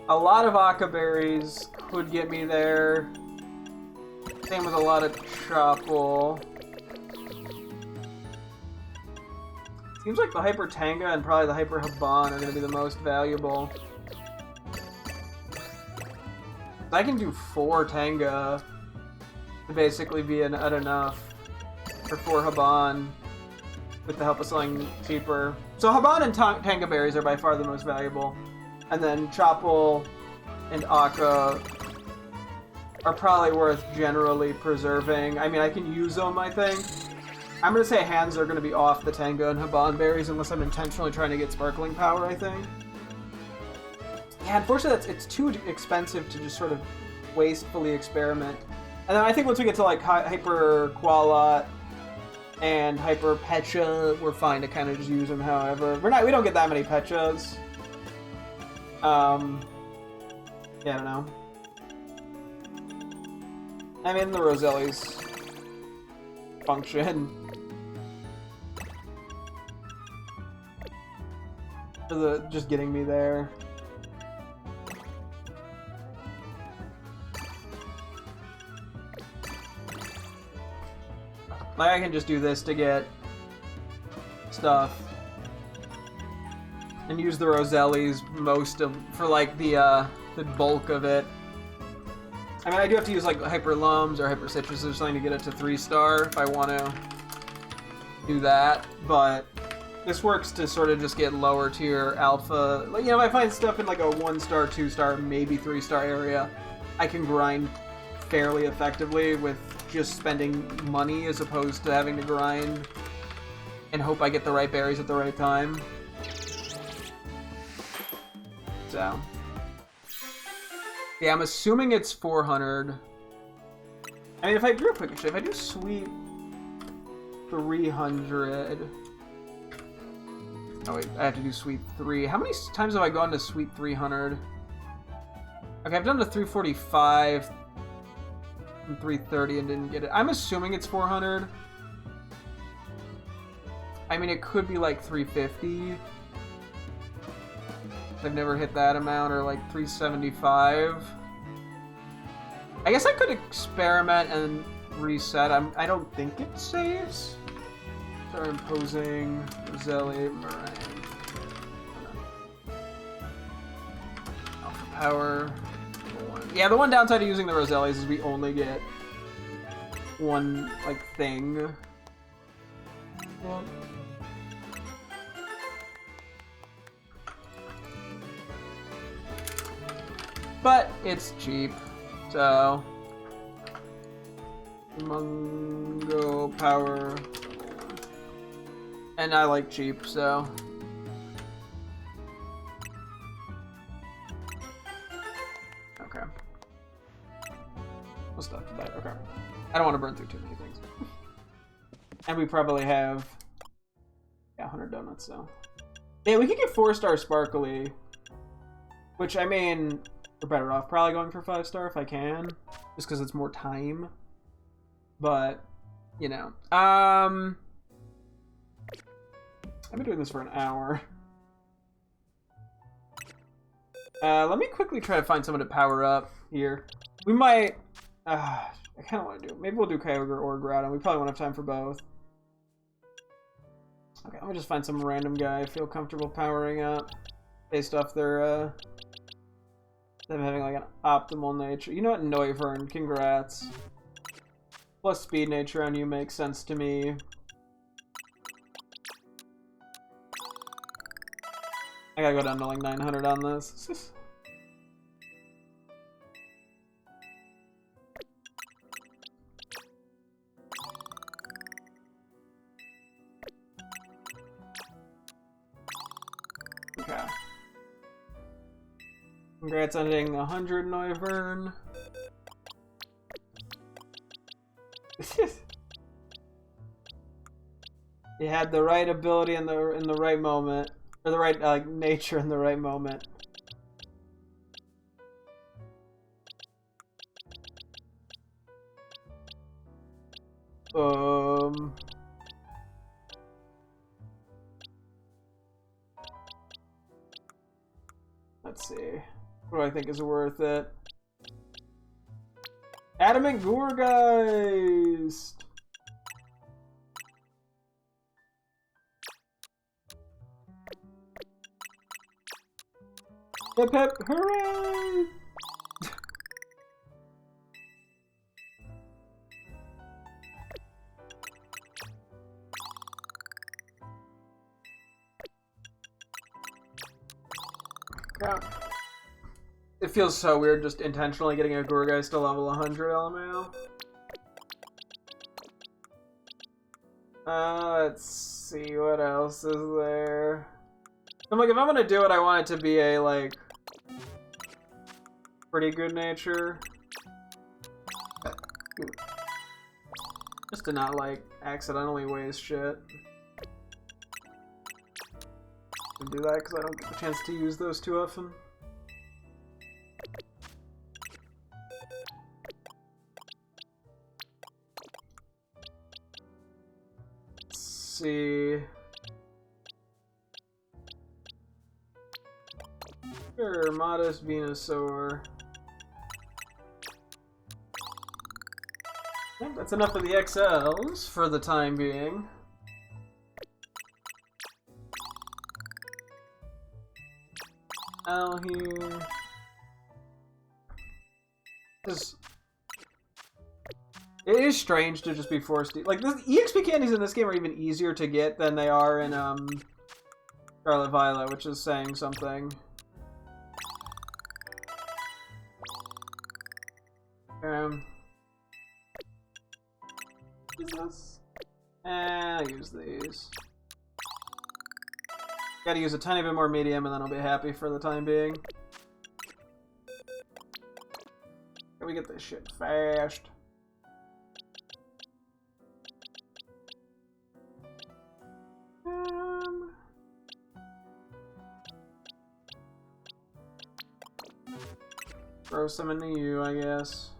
A lot of Akka berries could get me there. Same with a lot of Chopple. Seems like the Hyper Tanga and probably the Hyper Haban are going to be the most valuable. I can do 4 Tanga to basically be at enough for 4 Haban with the help of something cheaper. So Haban and Tanga berries are by far the most valuable. And then Chopple and Akka are probably worth generally preserving. I mean, I can use them, I think. I'm going to say hands are going to be off the Tanga and Haban berries unless I'm intentionally trying to get sparkling power, I think. Yeah, unfortunately, it's too expensive to just sort of wastefully experiment. And then I think once we get to like Hyper Qualat and Hyper Pecha, we're fine to kind of just use them. However, we don't get that many Pechas. Yeah, I don't know. I mean, the Roselli's function. For just getting me there. Like, I can just do this to get stuff. And use the Roselli's for like the bulk of it. I mean, I do have to use like Hyper Lums or Hyper Citrus or something to get it to 3-star if I want to do that, but this works to sort of just get lower tier alpha. Like, you know, if I find stuff in like a 1-star, 2-star, maybe 3-star area, I can grind fairly effectively with just spending money as opposed to having to grind and hope I get the right berries at the right time. So, yeah, I'm assuming it's 400. I mean, if I do sweet 300. Oh wait, I have to do sweet 3. How many times have I gone to sweet 300? Okay, I've done the 345 and 330 and didn't get it. I'm assuming it's 400. I mean, it could be like 350. I've never hit that amount, or like 375. I guess I could experiment and reset. I don't think it saves. Start imposing Roselli, Meringue. Alpha power. Yeah, the one downside of using the Rosellis is we only get one like thing. Yeah. But it's cheap, so Mungo power, and I like cheap, so okay. We'll stop that. Okay, I don't want to burn through too many things, and we probably have 100 donuts, so yeah, we could get 4-star sparkly, which I mean. We're better off probably going for 5-star if I can, just because it's more time. But, you know. I've been doing this for an hour. Let me quickly try to find someone to power up here. We might... I kind of want to do... Maybe we'll do Kyogre or Groudon. We probably won't have time for both. Okay, let me just find some random guy I feel comfortable powering up based off their, them having like an optimal nature. You know what, Noivern, congrats. Plus speed nature on you makes sense to me. I gotta go down to like 900 on this. Okay. Congrats on hitting 100, Noivern. You had the right ability in the right moment, or the right nature in the right moment. Let's see. What do I think is worth it? Adamant Gourgeist! Hip hip hooray! Yeah. It feels so weird just intentionally getting a Gourgeist to level 100 LMAO. Let's see, what else is there? I'm like, if I'm gonna do it, I want it to be a, like, pretty good nature. Just to not, like, accidentally waste shit. And do that because I don't get the chance to use those too often. Let's see. Sure, modest Venusaur. Yep, that's enough of the XLs for the time being. Out here. It is strange to just be forced to, like, the EXP candies in this game are even easier to get than they are in Scarlet Violet, which is saying something. Use this. I'll use these. Gotta use a tiny bit more medium and then I'll be happy for the time being. Can we get this shit fast? Throw some into you, I guess.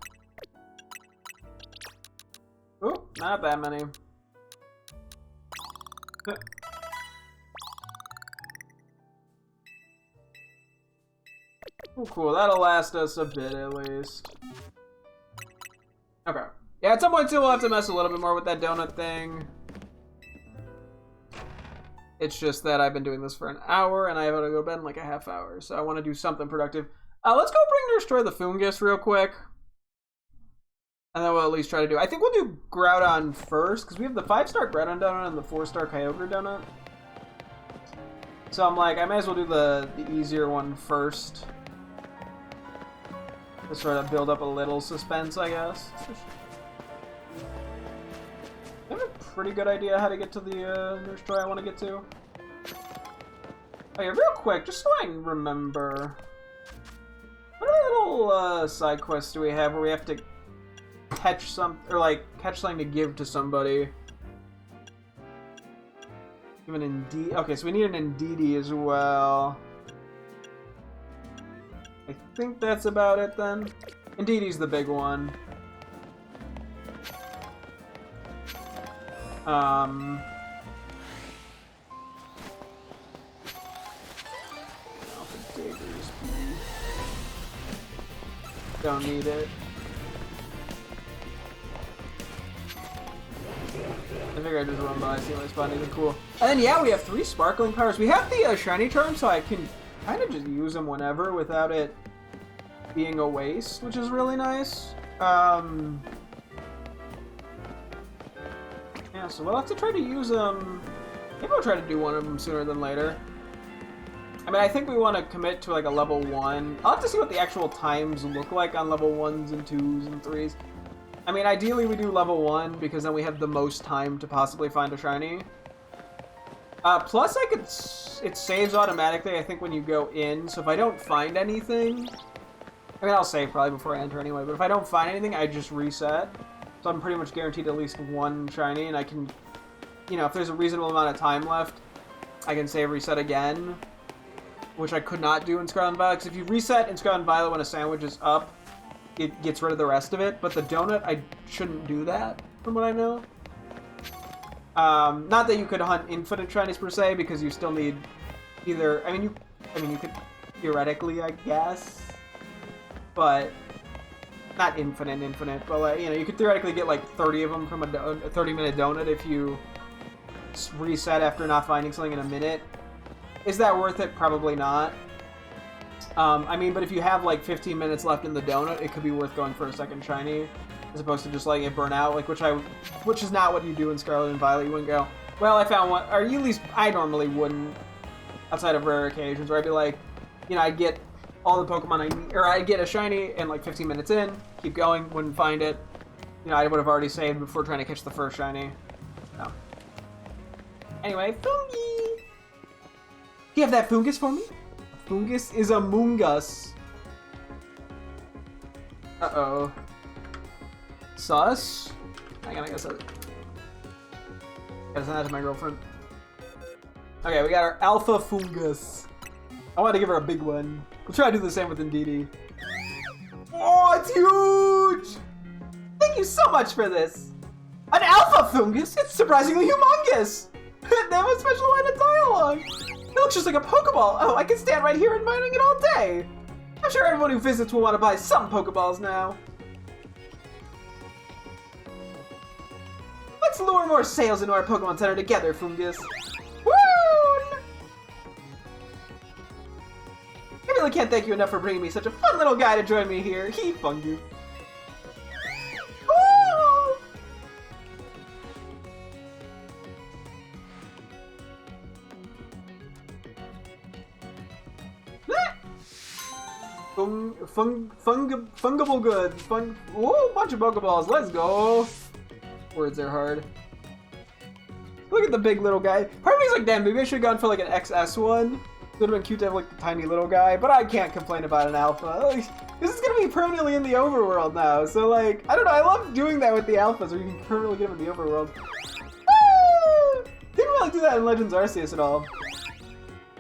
Oh, not that many. Oh, cool. That'll last us a bit, at least. Okay. Yeah, at some point, too, we'll have to mess a little bit more with that donut thing. It's just that I've been doing this for an hour, and I have to go to bed in like a half hour, so I want to do something productive. Let's go bring Destroy the Fungus real quick. And then we'll at least try to do... I think we'll do Groudon first, because we have the 5-star Groudon donut and the 4-star Kyogre donut. So I'm like, I might as well do the easier one first. To sort of build up a little suspense, I guess. I have a pretty good idea how to get to the Destroy I want to get to. Oh yeah, real quick, just so I can remember... What little side quests do we have where we have to catch catch something to give to somebody? Give an Indeedee. Okay, so we need an Indeedee as well. I think that's about it then. Indeedee's the big one. Don't need it. I figure I just run by, see my spot anything cool. And then yeah, we have 3 sparkling powers. We have the shiny charm, so I can kind of just use them whenever without it being a waste, which is really nice. Yeah, so we'll have to try to use them. Maybe we'll try to do one of them sooner than later. I mean, I think we want to commit to like a level 1. I'll have to see what the actual times look like on level 1s and 2s and 3s. I mean, ideally we do level 1 because then we have the most time to possibly find a shiny. Plus, it saves automatically, I think, when you go in. So if I don't find anything... I mean, I'll save probably before I enter anyway. But if I don't find anything, I just reset. So I'm pretty much guaranteed at least 1 shiny. And I can... You know, if there's a reasonable amount of time left, I can save reset again. Which I could not do in Scarlet and Violet. Because if you reset in Scarlet and Violet when a sandwich is up, it gets rid of the rest of it. But the donut, I shouldn't do that, from what I know. Not that you could hunt infinite shinies per se, because you still need either... I mean, you could theoretically, I guess. But... Not infinite, but like, you know, you could theoretically get like 30 of them from a 30-minute donut if you reset after not finding something in a minute. Is that worth it? Probably not. I mean, but if you have like 15 minutes left in the donut, it could be worth going for a second shiny, as opposed to just letting it burn out, like which is not what you do in Scarlet and Violet. You wouldn't go, well, I found one, or at least I normally wouldn't, outside of rare occasions, where I'd be like, you know, I'd get all the Pokemon I need, or I'd get a shiny and like 15 minutes in, keep going, wouldn't find it. You know, I would have already saved before trying to catch the first shiny. So. Anyway, Fungi! Do you have that Fungus for me? Fungus is Among Us. Uh-oh. Sus? Hang on, I guess I gotta send that to my girlfriend. Okay, we got our alpha fungus. I want to give her a big one. We'll try to do the same with Ndidi. Oh, it's huge! Thank you so much for this. An alpha fungus? It's surprisingly humongous. They have a special line of dialogue. It looks just like a Pokeball. Oh, I can stand right here and mining it all day. I'm sure everyone who visits will want to buy some Pokeballs now. Let's lure more sales into our Pokemon Center together, Fungus. Woo! I really can't thank you enough for bringing me such a fun little guy to join me here. He Fungus. Woo! Fungible goods. Ooh, bunch of Pokeballs. Let's go. Words are hard. Look at the big little guy. Part of me's like, damn, maybe I should have gone for like an XS one. It would have been cute to have like the tiny little guy, but I can't complain about an alpha. Like, this is gonna be permanently in the overworld now, so like, I don't know, I love doing that with the alphas where you can permanently get them in the overworld. Woo! Didn't really do that in Legends Arceus at all.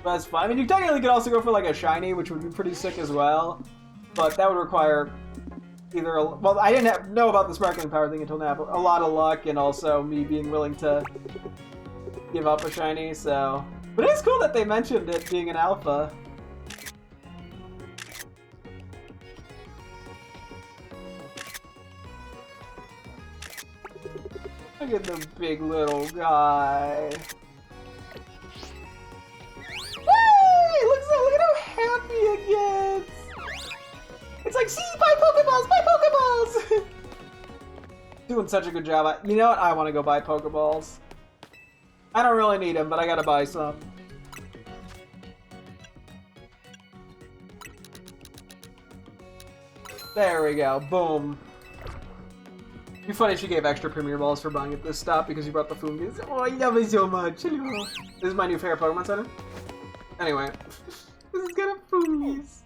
But that's fine. I mean, you technically could also go for like a shiny, which would be pretty sick as well. But that would require either well, I didn't know about the sparkling power thing until now, but a lot of luck and also me being willing to give up a shiny, so. But it's cool that they mentioned it being an alpha. Look at the big little guy. Hey, look at how happy it gets. It's like, see, buy Pokeballs, buy Pokeballs! Doing such a good job. You know what? I want to go buy Pokeballs. I don't really need them, but I gotta buy some. There we go. Boom. It'd be funny if she gave extra Premier Balls for buying at this stop because you brought the Fungus. Oh, you love me so much. Hello. This is my new favorite Pokemon Center. Anyway. This is gonna Fungus.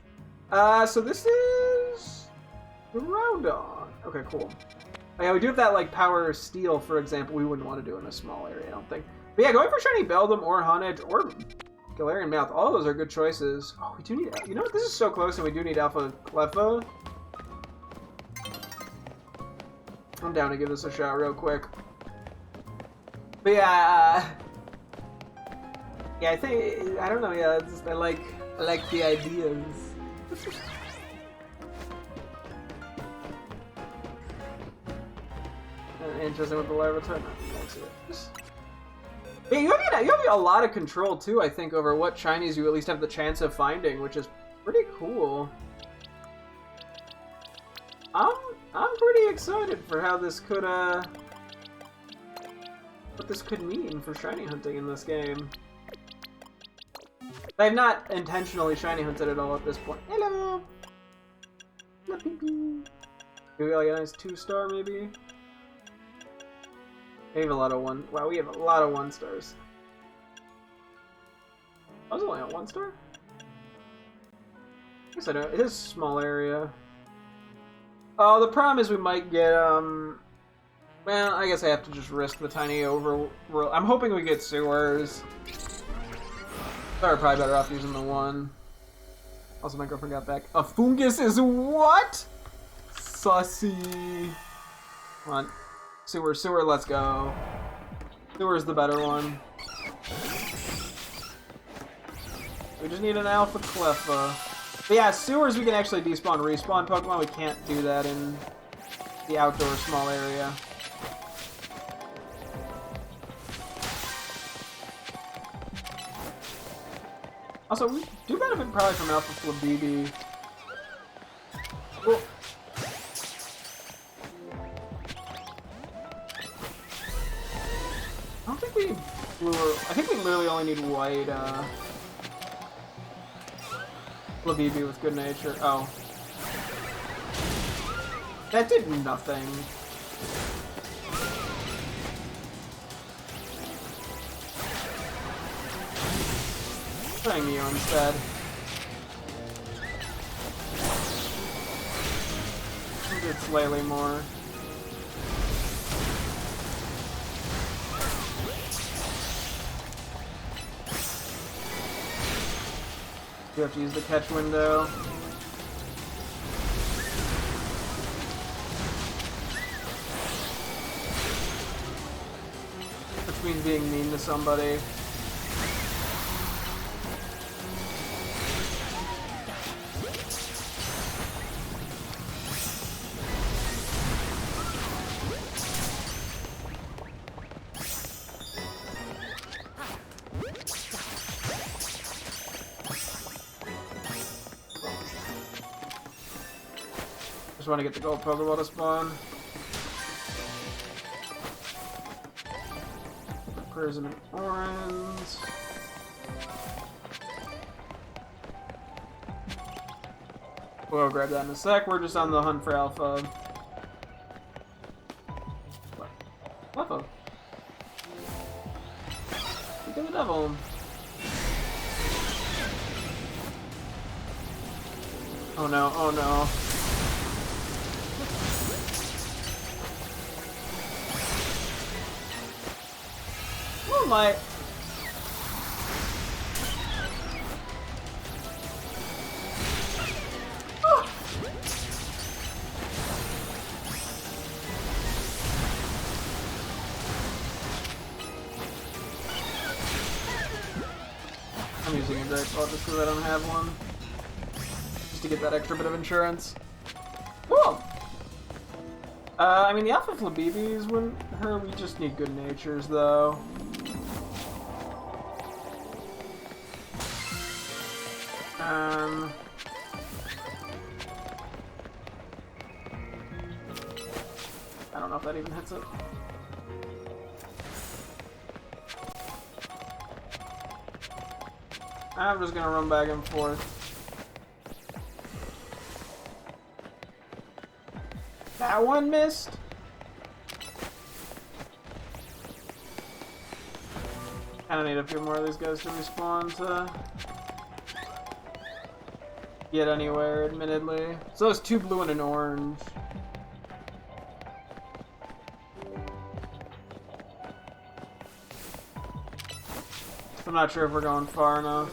So this is Groudon. Okay, cool. Oh, yeah, we do have that, like, Power Steel, for example. We wouldn't want to do in a small area, I don't think. But yeah, going for Shiny Beldum or Haunted or Galarian Mouth, all of those are good choices. Oh, we do need, you know what, this is so close and we do need Alpha Cleffa. I'm down to give this a shot real quick. But yeah, yeah, I think, I don't know, yeah, I like the ideas. Interesting with the Larvitar. Yeah, you have a lot of control too, I think, over what shinies you at least have the chance of finding, which is pretty cool. I'm pretty excited for how this could what this could mean for shiny hunting in this game. I've not intentionally shiny hunted at all at this point. Hello. Do we like a nice 2-star maybe? We have a lot of wow, we have a lot of 1-stars. I was only on 1-star? I guess I don't. It is a small area. Oh, the problem is we might get, well, I guess I have to just risk the tiny overworld. I'm hoping we get sewers. We're probably better off using the 1. Also, my girlfriend got back. A Fungus is what? Sussy. Come on. Sewer, let's go. Sewer's the better one. We just need an Alpha Cleffa. But yeah, sewers we can actually despawn, respawn Pokemon. We can't do that in the outdoor small area. Also, we do benefit probably from Alpha Flabibi. Well, I don't think we I think we literally only need white, Flabibi with good nature. Oh. That did nothing. Trying you instead. it slightly more. You have to use the catch window. Which means being mean to somebody. Just want to get the gold Pokeball to spawn. Prism and orange. We'll grab that in a sec. We're just on the hunt for Alpha. What? Alpha. Look at the devil. Oh no, oh no. My I'm using a great ball just because I don't have one. Just to get that extra bit of insurance. Cool! I mean, the Alpha Flabébés wouldn't hurt. We just need good natures, though. I don't know if that even hits it. I'm just gonna run back and forth. That one missed? Kinda need a few more of these guys to respawn to get anywhere, admittedly. So it's 2 blue and an orange. I'm not sure if we're going far enough.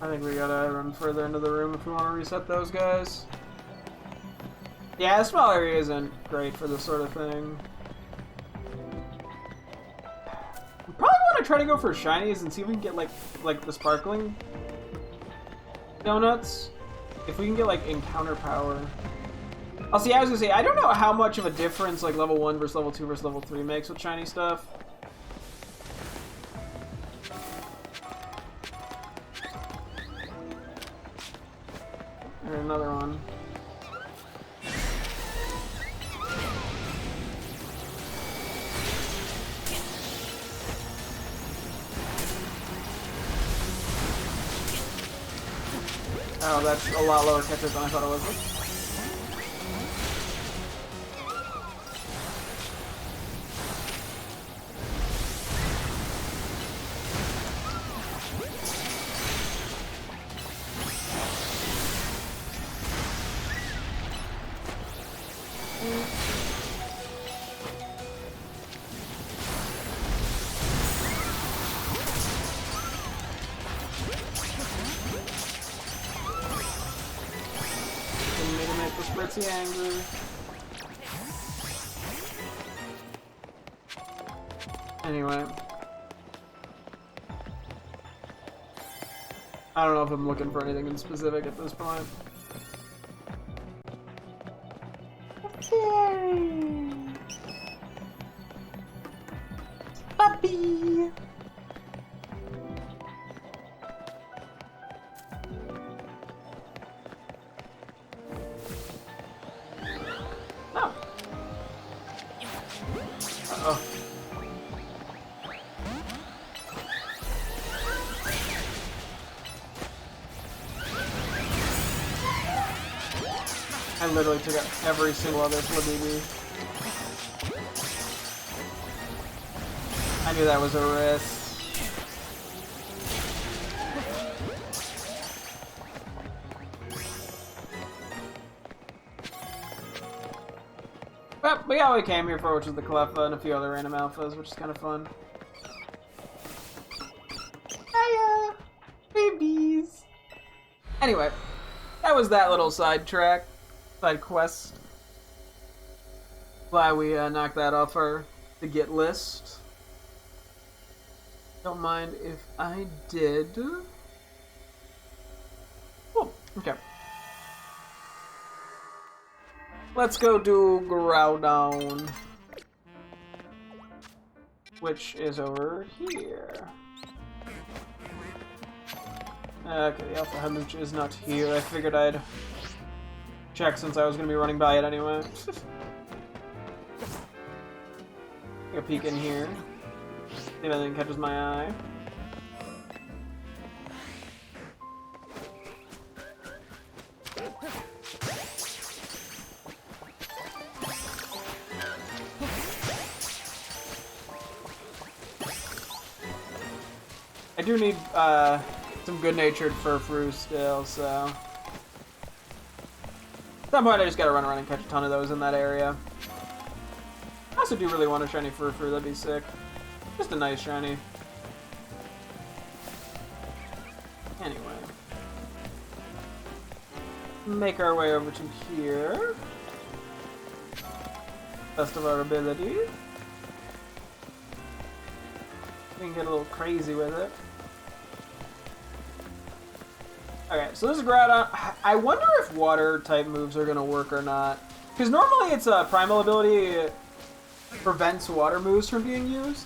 I think we gotta run further into the room if we want to reset those guys. Yeah, the small area isn't great for this sort of thing. We probably want to try to go for shinies and see if we can get like the sparkling donuts. If we can get like encounter power. I'll see. I was gonna say I don't know how much of a difference like level 1 versus level 2 versus level 3 makes with shiny stuff. There's another one. Oh, that's a lot lower catcher than I thought it was. Spritzy angry. Anyway. I don't know if I'm looking for anything in specific at this point. Terry! Puppy! I literally took out every single other Flabébé. I knew that was a risk. Yep, we got what we came here for, which is the Cleffa and a few other random alphas, which is kind of fun. Hiya! Babies! Anyway, that was that little side quest. Glad we knocked that off our to get list. Don't mind if I did. Oh, okay. Let's go do Groudon, which is over here. Okay, the Alpha Hemooch is not here. I figured I'd check since I was going to be running by it anyway. Take a peek in here. See if anything catches my eye. I do need some good-natured Furfrou still, so at some point I just gotta run around and catch a ton of those in that area. I also do really want a shiny Furfrou, that'd be sick. Just a nice shiny. Anyway. Make our way over to here. Best of our ability. We can get a little crazy with it. Okay, so this is Groudon. I wonder if water type moves are gonna work or not. Because normally it's a primal ability prevents water moves from being used.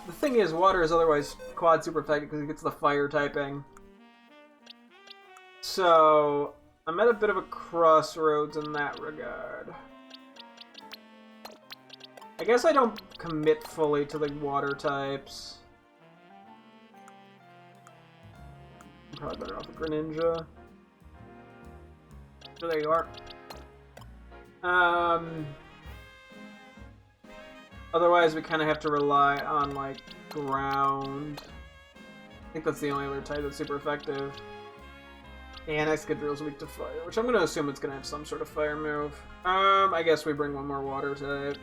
The thing is, water is otherwise quad super effective because it gets the fire typing. So I'm at a bit of a crossroads in that regard. I guess I don't commit fully to the water types. I'm probably better off with Greninja. So there you are. Otherwise, we kind of have to rely on, like, ground. I think that's the only other type that's super effective. And Excadrill's weak to fire, which I'm going to assume it's going to have some sort of fire move. I guess we bring one more water type.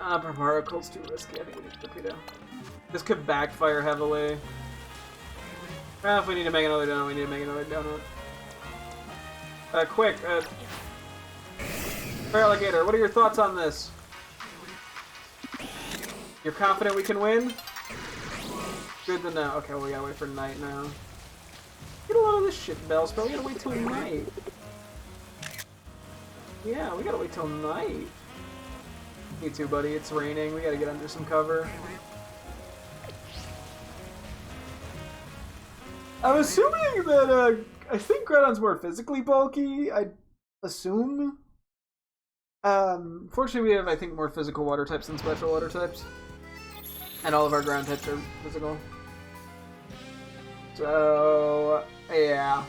Paracle's too risky. I think we need Torpedo. This could backfire heavily. Well, if we need to make another donut, we need to make another donut. Quick, Alligator, what are your thoughts on this? You're confident we can win? Good to know. Okay, well, we gotta wait for night now. Get a lot of this shit, Bellspell. We gotta wait till night. Yeah, we gotta wait till night. Me too, buddy. It's raining. We gotta get under some cover. I'm assuming that, I think Groudon's more physically bulky. I assume. Fortunately, we have, I think, more physical water types than special water types. And all of our ground types are physical. So, yeah.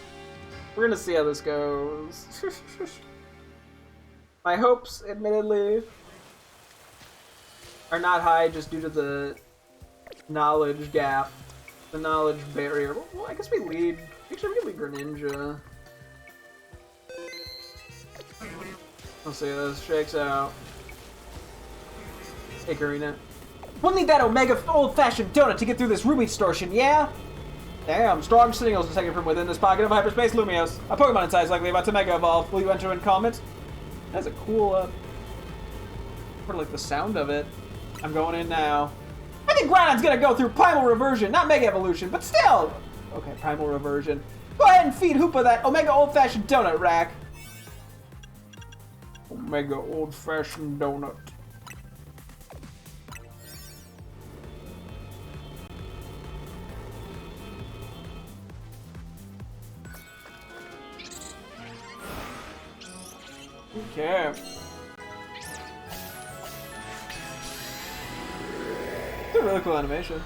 We're gonna see how this goes. My hopes, admittedly, are not high just due to the knowledge gap. The knowledge barrier. Well, I guess we lead. Actually, we lead Greninja. Let's see how this shakes out. Hey, Karina. We'll need that Omega old-fashioned donut to get through this ruby distortion, yeah? Damn, strong signals detected from within this pocket of hyperspace Lumios. A Pokemon inside is likely about to Mega Evolve. Will you enter and comment? That's a cool, sort of like the sound of it. I'm going in now. I think Groudon's gonna go through Primal Reversion, not Mega Evolution, but still! Okay, Primal Reversion. Go ahead and feed Hoopa that Omega old-fashioned donut rack. Omega old-fashioned donut. Okay. It's a really cool animation.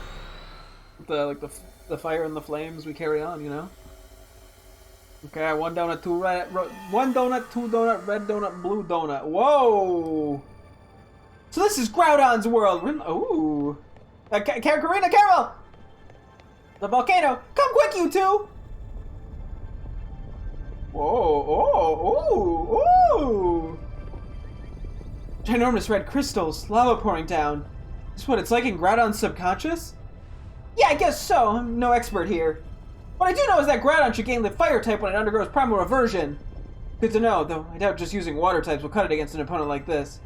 The fire and the flames we carry on, you know. Okay, one donut, two red, one donut, two donut, red donut, blue donut. Whoa! So this is Groudon's world. Ooh. Karina, Carol! The volcano! Come quick, you two! oh. Ginormous red crystals, lava pouring down. Is this what it's like in Groudon's subconscious? Yeah, I guess so. I'm no expert here. What I do know is that Groudon should gain the fire type when it undergoes primal reversion. Good to know, though I doubt just using water types will cut it against an opponent like this.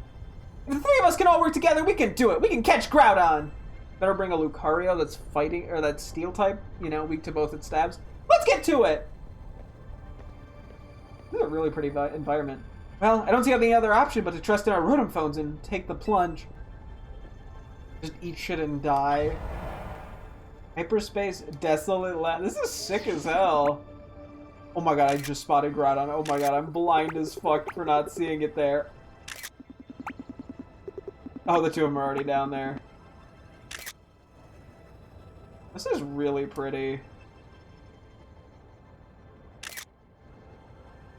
If the three of us can all work together, we can do it. We can catch Groudon. Better bring a Lucario that's fighting, or that's steel type, you know, weak to both its stabs. Let's get to it! This is a really pretty environment. Well, I don't see any other option but to trust in our Rotom phones and take the plunge. Just eat shit and die. Hyperspace Desolate Land. This is sick as hell. Oh my god, I just spotted Groudon. Oh my god, I'm blind as fuck for not seeing it there. Oh, the two of them are already down there. This is really pretty.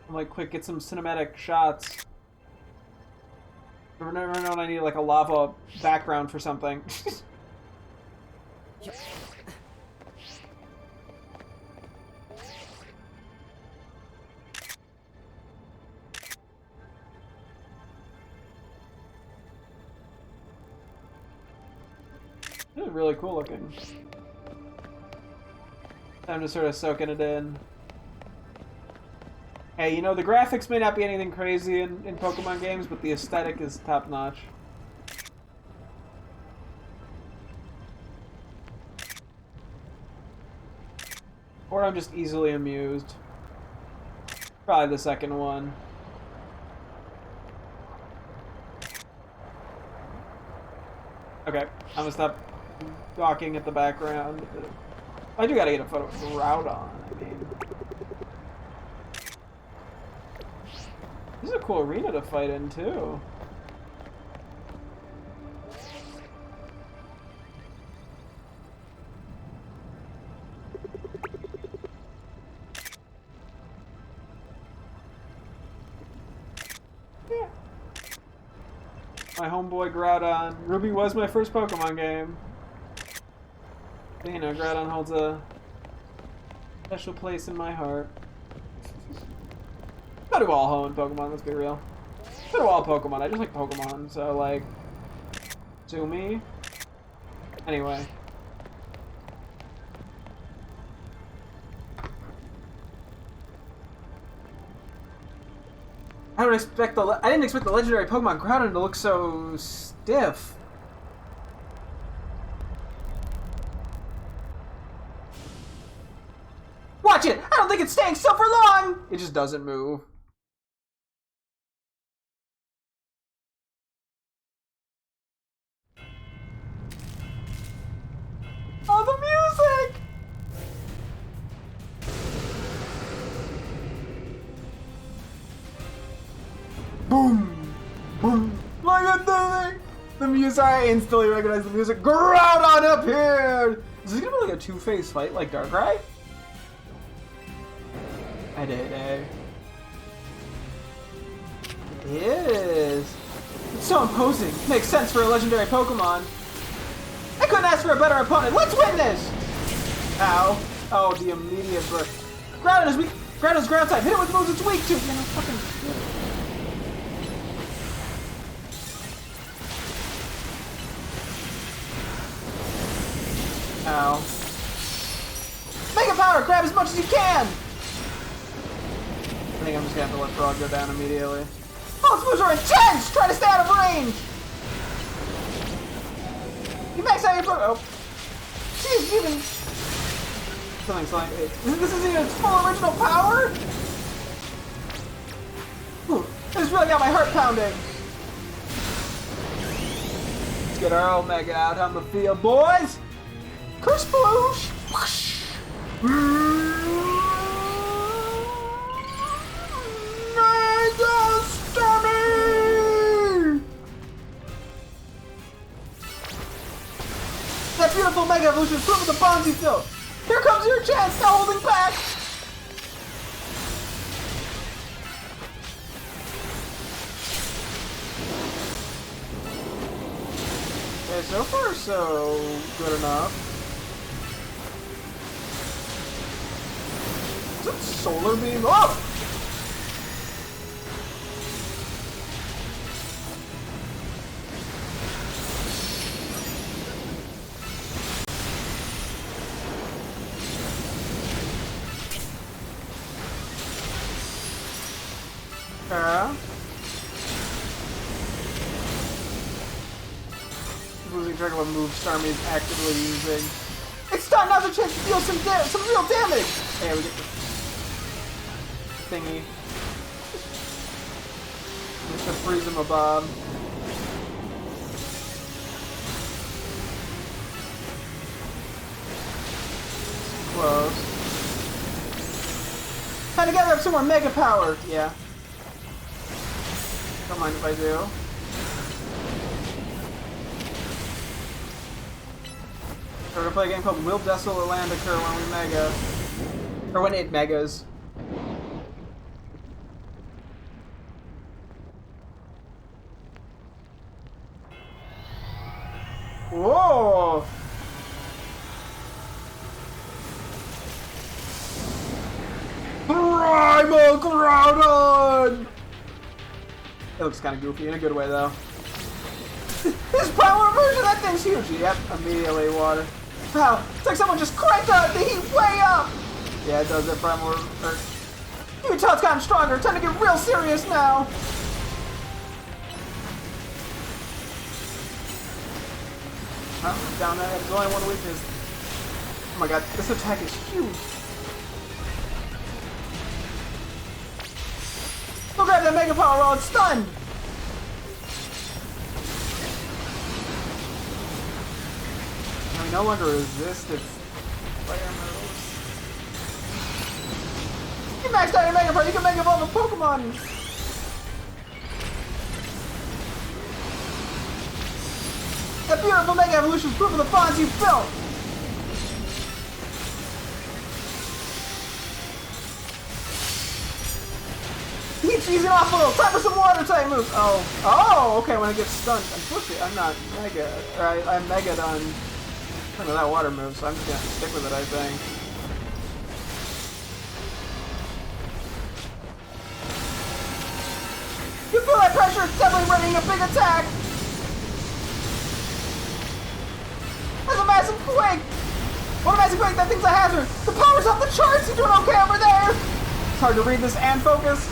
I'm like, quick, get some cinematic shots. I've never known I need like a lava background for something. This is really cool looking. I'm just sort of soaking it in. Hey, you know, the graphics may not be anything crazy in Pokemon games, but the aesthetic is top-notch. Or I'm just easily amused. Probably the second one. Okay, I'm gonna stop gawking at the background. I do gotta get a photo of Groudon, I mean. This is a cool arena to fight in, too. Yeah. My homeboy Groudon. Ruby was my first Pokemon game. You know, Groudon holds a special place in my heart. So do all home in Pokemon, let's be real. So do all Pokemon, I just like Pokemon, so like... Sue me. Anyway. I didn't expect the legendary Pokemon Groudon to look so stiff. Watch it! I don't think it's staying still for long! It just doesn't move. Oh, the music! Boom! Boom! Look at the music! I instantly recognize the music. Groudon up here! Is this gonna be like a two-phase fight like Darkrai? I did, eh? It is. It's so imposing. Makes sense for a legendary Pokemon. I couldn't ask for a better opponent. Let's win this! Ow. Oh, the immediate burst. Groudon is weak. Groudon's ground type. Hit it with moves it's weak to. You know, fucking shit. Ow. Mega power! Grab as much as you can! I think I'm just gonna have to let Frog go down immediately. Oh, its moves are intense! Try to stay out of range! You max out your Frog. Oh. She's even. Something's like. This isn't even its full original power? Ooh, this really got my heart pounding. Let's get our Omega out on the field, boys! Curse Bloosh! That beautiful Mega Evolution is filled with the bonds you feel! Here comes your chance, no holding back! Okay, so far so good enough. Is it Solar Beam? Oh! losing track of what move Starmie is actively using. It's time! Now's a chance to deal some real damage! Hey, we get the thingy. Just to freeze him a bomb. Close. Time to gather up some more mega power! Yeah. Don't mind if I do. We're gonna play a game called Will Desolate Land Occur when we mega. Or when it megas. Whoa! Primal Groudon! It looks kind of goofy in a good way though. This primal version, that thing's huge! Yep, immediately water. Wow, it's like someone just cranked the heat way up! Yeah, it does that primal. You can tell it's gotten stronger. Time to get real serious now! Oh, down there. There's only one weakness. Oh my god, this attack is huge! Go grab that Mega Power while it's stunned! We no longer resist its fire moves. You maxed out your Mega Power, you can Mega Evolve a Pokemon! That beautiful Mega Evolution is proof of the bonds you've built! He's easing off a little. Time for some water type moves. Oh, okay. When it gets stunned, unfortunately, I'm not mega. Or I'm mega on some of that water move, so I'm just gonna stick with it. I think. You feel that pressure? It's definitely running a big attack. That's a massive quake. What a massive quake! That thing's a hazard. The power's off the charts. You doing okay over there? It's hard to read this and focus.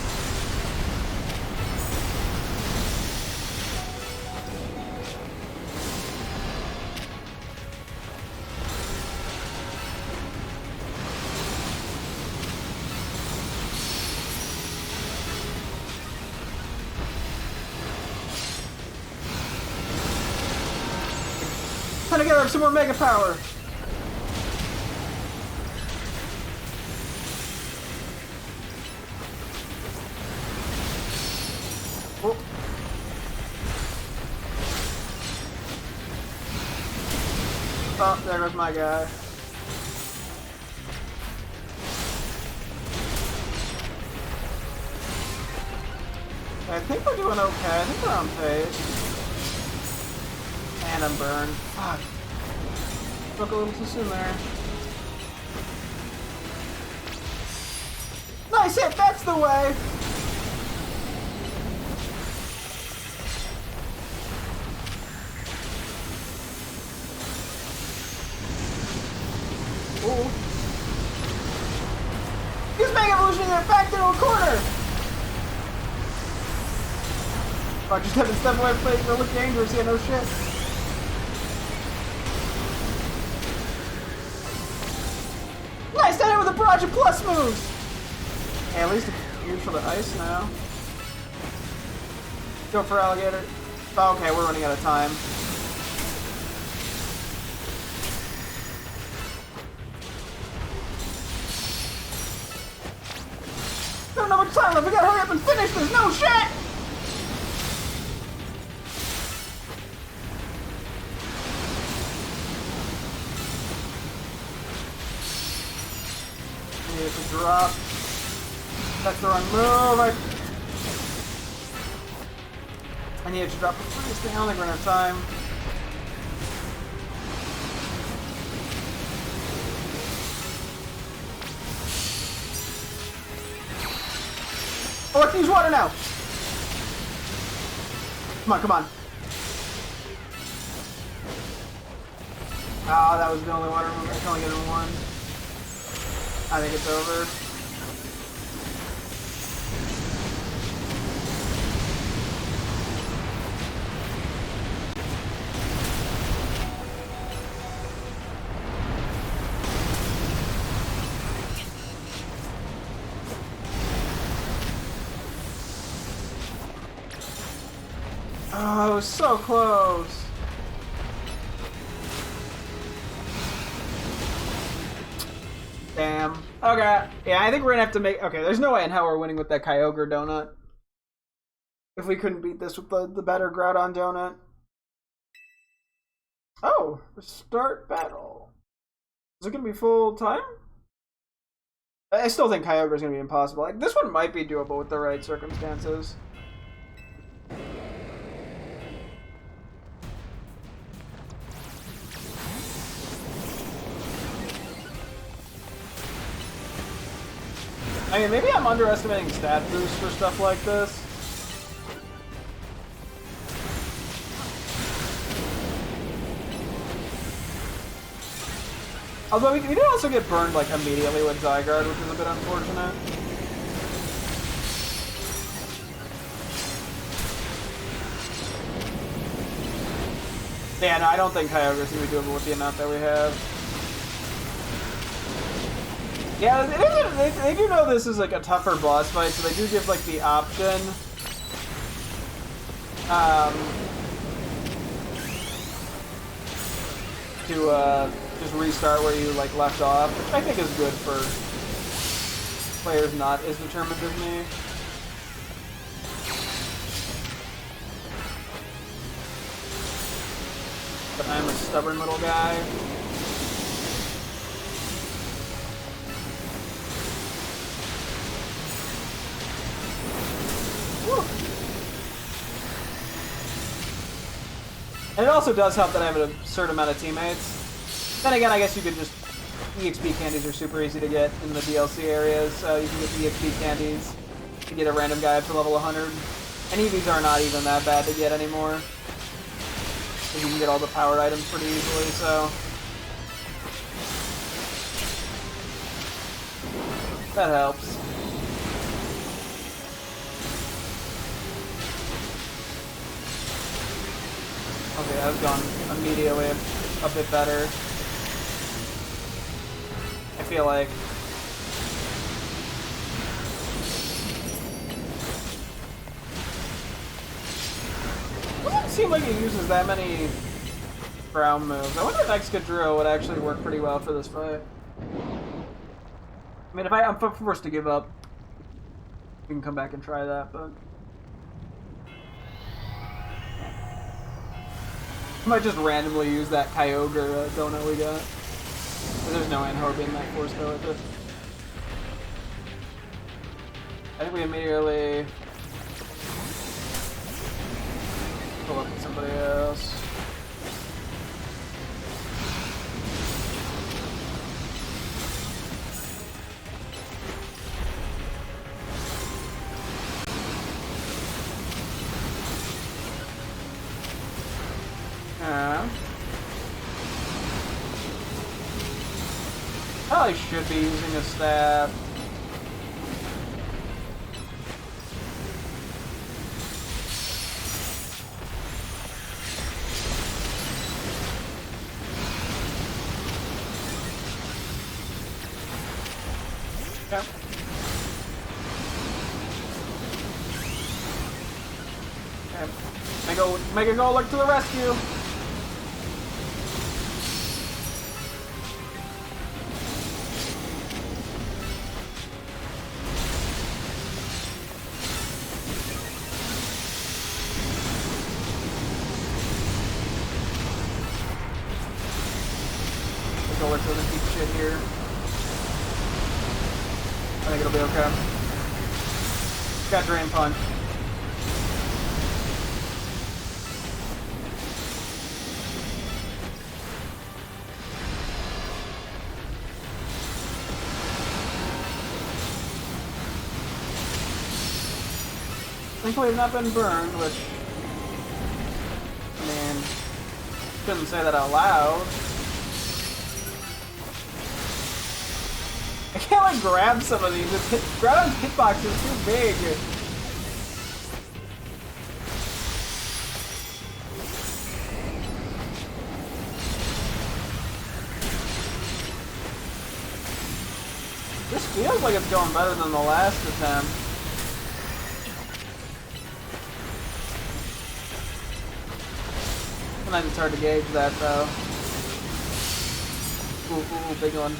Time to gather up some more Mega Power! Oh. Oh, there goes my guy. I think we're doing okay. I think we're on pace. And I'm burned. Fuck. Spoke a little too soon there. Nice hit! That's the way! Ooh. He's Mega Evolutioning it back into a corner! Oh, I just had to step away from it. It looked dangerous. Yeah, no shit. Nice! Down here with a barrage of plus moves! Hey, at least it's used for the ice now. Go for alligator. Oh, okay, we're running out of time. Don't know much time left. We gotta hurry up and finish this. No shit! Need to drop. That's the wrong move. I need to drop the freeze thing. I don't think we're gonna have time. Oh, I can use water now! Come on, come on. Oh, that was the only water move. I can only get in one. I think it's over. Oh, it was so close. Damn. Okay. Yeah, I think we're gonna have to make... Okay, there's no way in hell we're winning with that Kyogre donut. If we couldn't beat this with the better Groudon donut. Oh, start battle. Is it gonna be full time? I still think Kyogre is gonna be impossible. Like, this one might be doable with the right circumstances. I mean, maybe I'm underestimating stat boosts for stuff like this. Although we did also get burned like immediately with Zygarde, which is a bit unfortunate. Yeah, no, I don't think Kyogre is going to be doable with the amount that we have. Yeah, they do know this is like a tougher boss fight, so they do give like the option. To just restart where you like left off, which I think is good for players not as determined as me. But I'm a stubborn little guy. Woo. And it also does help that I have an absurd amount of teammates. Then again, I guess you could just... EXP candies are super easy to get in the DLC areas. You can get EXP candies to get a random guy up to level 100. And EVs are not even that bad to get anymore. You can get all the powered items pretty easily, so... that helps. Okay, that's gone immediately a bit better. I feel like. Doesn't seem like he uses that many ground moves. I wonder if Excadrill would actually work pretty well for this fight. I mean, if I'm forced to give up, we can come back and try that, but... I might just randomly use that Kyogre donut we got. There's no way in hell we're being that forced though with it. I think we immediately pull up with somebody else. Probably should be using a stab. Okay. Okay. Make a go look to the rescue. Doesn't keep shit here. I think it'll be okay. Got Drain Punch. Thankfully I've not been burned, which... I mean... Shouldn't say that out loud. I can't like grab some of these. Groudon's hitbox is too big. This feels like it's going better than the last attempt. Sometimes it's hard to gauge that, though. Ooh, big one.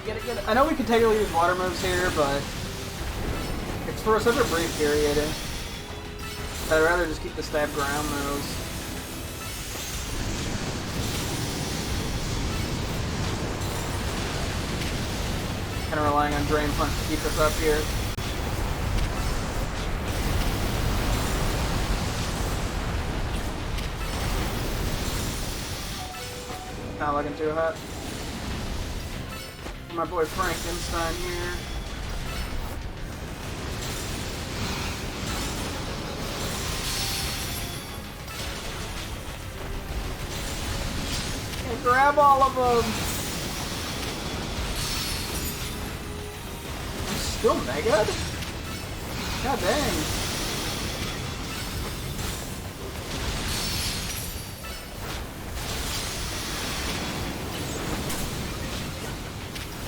Get it. I know we could technically use water moves here, but it's for such a brief period. I'd rather just keep the stab ground moves. Kind of relying on Drain Punch to keep us up here. Not looking too hot. My boy Frankenstein here. And grab all of them. He's still mega? God dang.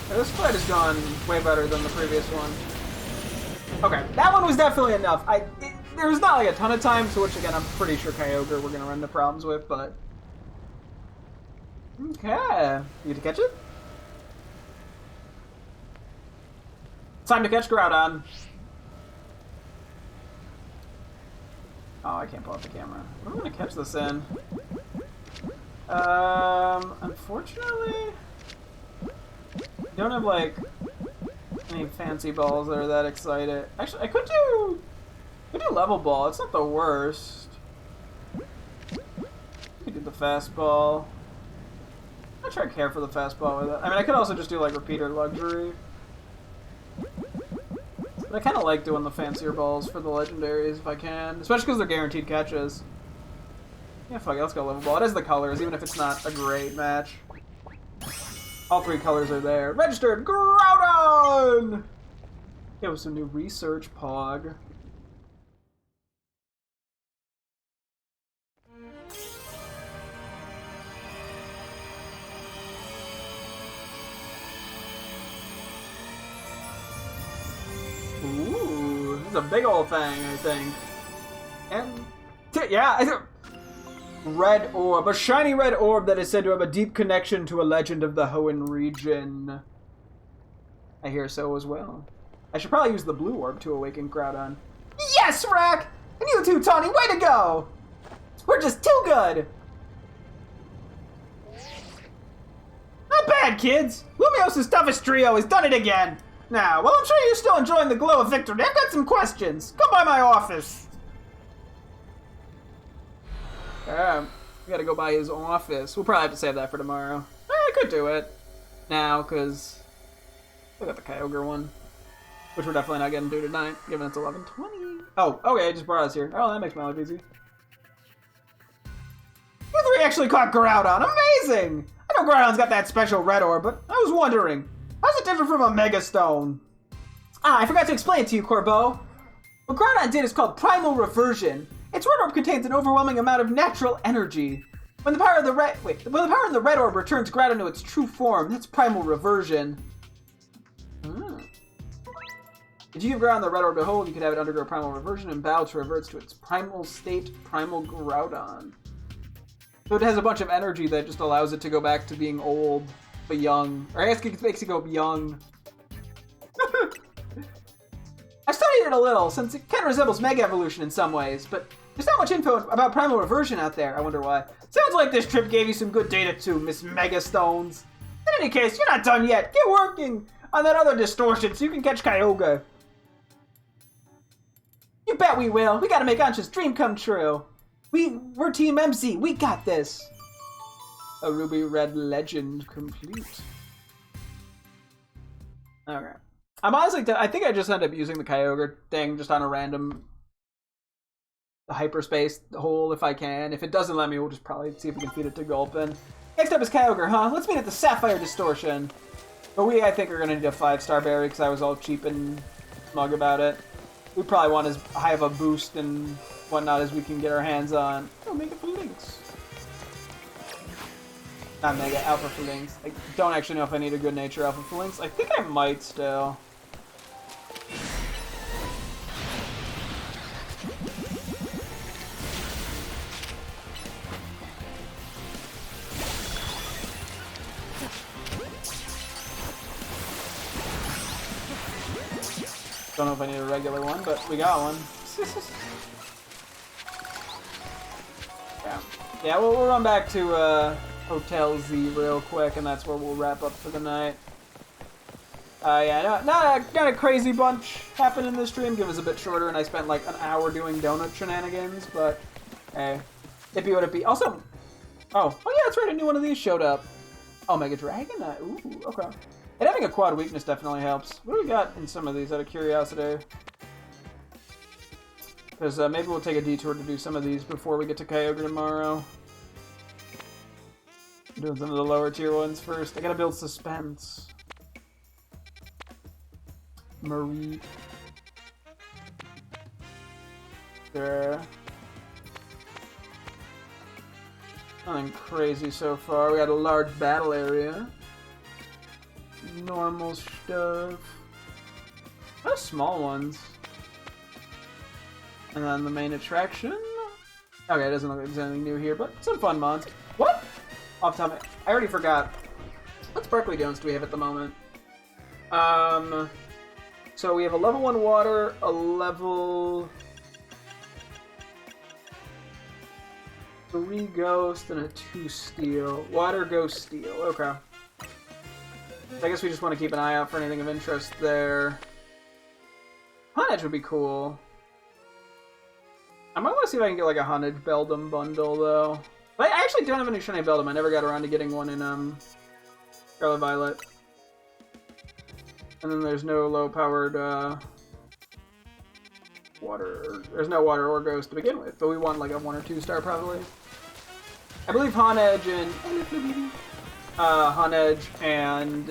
This fight has gone way better than the previous one. Okay, that one was definitely enough. There was not like a ton of time, so which again I'm pretty sure Kyogre we're gonna run into problems with, but okay, you get to catch it. It's time to catch Groudon. Oh, I can't pull up the camera. What am I gonna catch this in? Unfortunately. Don't have like any fancy balls that are that excited. Actually, I could do level ball. It's not the worst. I could do the fastball. I'm not sure I care for the fastball with it. I mean, I could also just do like repeater luxury. But I kind of like doing the fancier balls for the legendaries if I can, especially because they're guaranteed catches. Yeah, fuck it, let's go level ball. It has the colors, even if it's not a great match. All three colors are there. Registered Groudon! It was some new research, Pog. Ooh, this is a big old thing, I think. And, yeah, red orb. A shiny red orb that is said to have a deep connection to a legend of the Hoenn region. I hear so as well. I should probably use the blue orb to awaken Groudon. Yes, Rack! And you too, Tawny, way to go! We're just too good! Not bad, kids! Lumios' toughest trio has done it again! Now, well, I'm sure you're still enjoying the glow of victory. I've got some questions. Come by my office. We gotta go by his office. We'll probably have to save that for tomorrow. I could do it now, because I got the Kyogre one, which we're definitely not gonna do tonight, given it's 11:20. Oh, okay, it just brought us here. Oh, that makes my life easy. You three actually caught Groudon. Amazing! I know Groudon's got that special red orb, but I was wondering, how's it different from a Mega Stone? I forgot to explain it to you, Corbeau. What Groudon did is called Primal Reversion. Its red orb contains an overwhelming amount of natural energy. When the power in the red orb returns Groudon to its true form, that's Primal Reversion. If you give Groudon the red orb to hold, you can have it undergo Primal Reversion and battle to reverts to its primal state, Primal Groudon. So it has a bunch of energy that just allows it to go back to being old, but young. Or I guess it makes it go young. I studied it a little, since it kind of resembles Mega Evolution in some ways, but there's not much info about Primal Reversion out there. I wonder why. Sounds like this trip gave you some good data too, Miss Mega Stones. In any case, you're not done yet. Get working on that other distortion so you can catch Kyogre. You bet we will. We gotta make Ansha's dream come true. We're Team MC. We got this. A Ruby Red Legend complete. Okay. I'm honestly, I think I just ended up using the Kyogre thing just on a random hyperspace hole if I can. If it doesn't let me, we'll just probably see if we can feed it to Gulpin. Next up is Kyogre, huh? Let's meet at the Sapphire Distortion. But I think, are going to need a 5-star berry because I was all cheap and smug about it. We probably want as high of a boost and whatnot as we can get our hands on. Oh, Mega for Lynx. Not Mega, Alpha for Lynx. I don't actually know if I need a good nature Alpha for Lynx. I think I might still. Don't know if I need a regular one, but we got one. Yeah, we'll run back to Hotel Z real quick, and that's where we'll wrap up for the night. Yeah, not a crazy bunch happened in this stream. It was a bit shorter, and I spent like an hour doing donut shenanigans, but hey, it be what it be. Also, oh yeah, that's right, a new one of these showed up. Omega Dragon? Ooh, okay. And having a quad weakness definitely helps. What do we got in some of these out of curiosity? Because maybe we'll take a detour to do some of these before we get to Kyogre tomorrow. Doing some of the lower tier ones first. I gotta build suspense. Marie. There. Nothing crazy so far. We got a large battle area. Normal stuff. Kind of small ones. And then the main attraction. Okay, it doesn't look like there's anything new here, but some fun mods. What? Off the top, I already forgot. What sparkly domes do we have at the moment? So we have a level 1 water, a level 3 ghost, and a 2 steel. Water, ghost, steel. Okay. I guess we just want to keep an eye out for anything of interest there. Hunnage would be cool. I might want to see if I can get like a Hunnage Beldum bundle though. But I actually don't have any shiny Beldum. I never got around to getting one in Scarlet Violet. And then there's no low-powered water. There's no water or ghost to begin with, but we want like a 1 or 2 star probably. I believe Hunnage and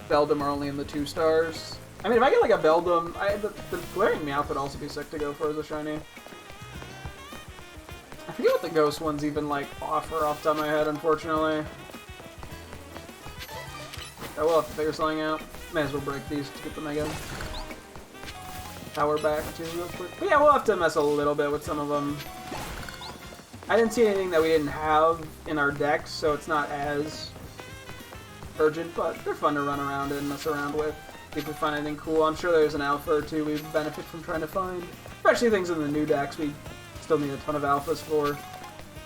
Beldum are only in the 2 stars. I mean, if I get like a Beldum, the Glaring Meowth would also be sick to go for as a shiny. I forget what the ghost ones even like offer off the top of my head, unfortunately. I will have to figure something out. May as well break these to get the Mega Power back too real quick. But yeah, we'll have to mess a little bit with some of them. I didn't see anything that we didn't have in our decks, so it's not as urgent, but they're fun to run around and mess around with. If we find anything cool, I'm sure there's an alpha or two we benefit from trying to find. Especially things in the new decks we still need a ton of alphas for.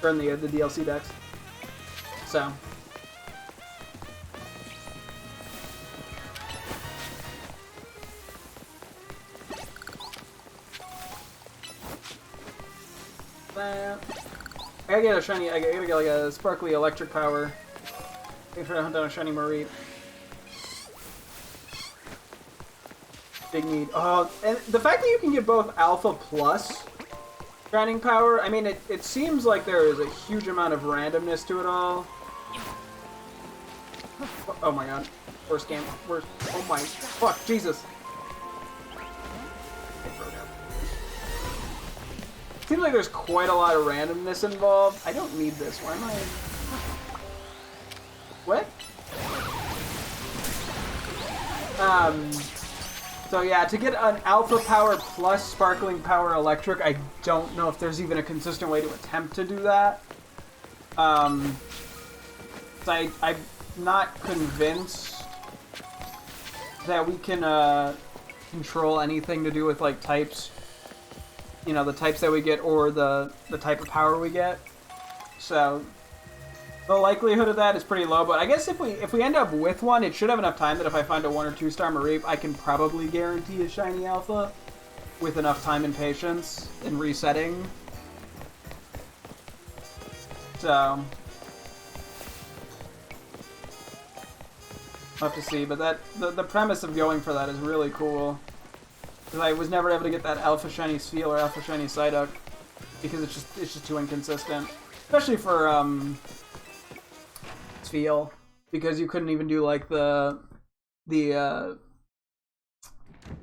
Or in the DLC decks. So. I gotta get a shiny, I gotta get like a sparkly electric power. I'm trying to hunt down a shiny Marie. Big need. Oh, and the fact that you can get both Alpha plus Shining Power, I mean, it seems like there is a huge amount of randomness to it all. Oh my god. Worst game. Worst. Oh my. Fuck, Jesus. Seems like there's quite a lot of randomness involved. I don't need this. Why am I... What? So yeah, to get an Alpha Power plus Sparkling Power Electric, I don't know if there's even a consistent way to attempt to do that. I'm not convinced that we can control anything to do with like types. You know, the types that we get or the type of power we get. So the likelihood of that is pretty low, but I guess if we end up with one, it should have enough time that if I find a 1 or 2 star Mareep, I can probably guarantee a shiny alpha with enough time and patience in resetting. So I'll have to see, but that the premise of going for that is really cool. Because I was never able to get that Alpha Shiny Spheal or Alpha Shiny Psyduck because it's just too inconsistent, especially for Spheal, because you couldn't even do like the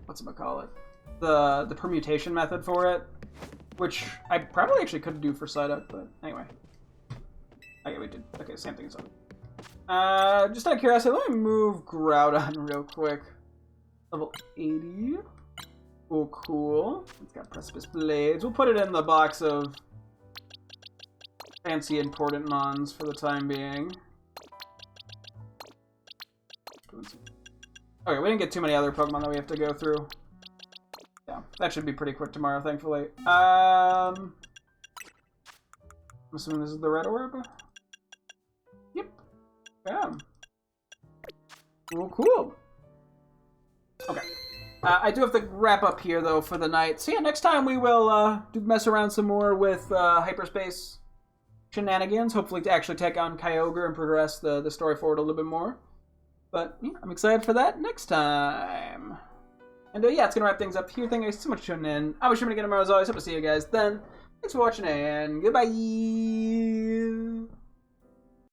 whatchamacallit, the permutation method for it, which I probably actually could do for Psyduck, but anyway. Okay, we did. Okay, same thing as other. Just out of curiosity, let me move Groudon real quick. Level 80. Oh, cool. It's got Precipice Blades. We'll put it in the box of fancy important mons for the time being. Okay, we didn't get too many other Pokemon that we have to go through. that should be pretty quick tomorrow, thankfully. I'm assuming this is the red orb? Yep. Yeah. Cool. Okay. I do have to wrap up here, though, for the night. So yeah, next time we will mess around some more with hyperspace shenanigans. Hopefully to actually take on Kyogre and progress the story forward a little bit more. But yeah, I'm excited for that next time. And yeah, it's going to wrap things up here. Thank you guys so much for tuning in. I was sure to get tomorrow as always. Hope to see you guys then. Thanks for watching and goodbye.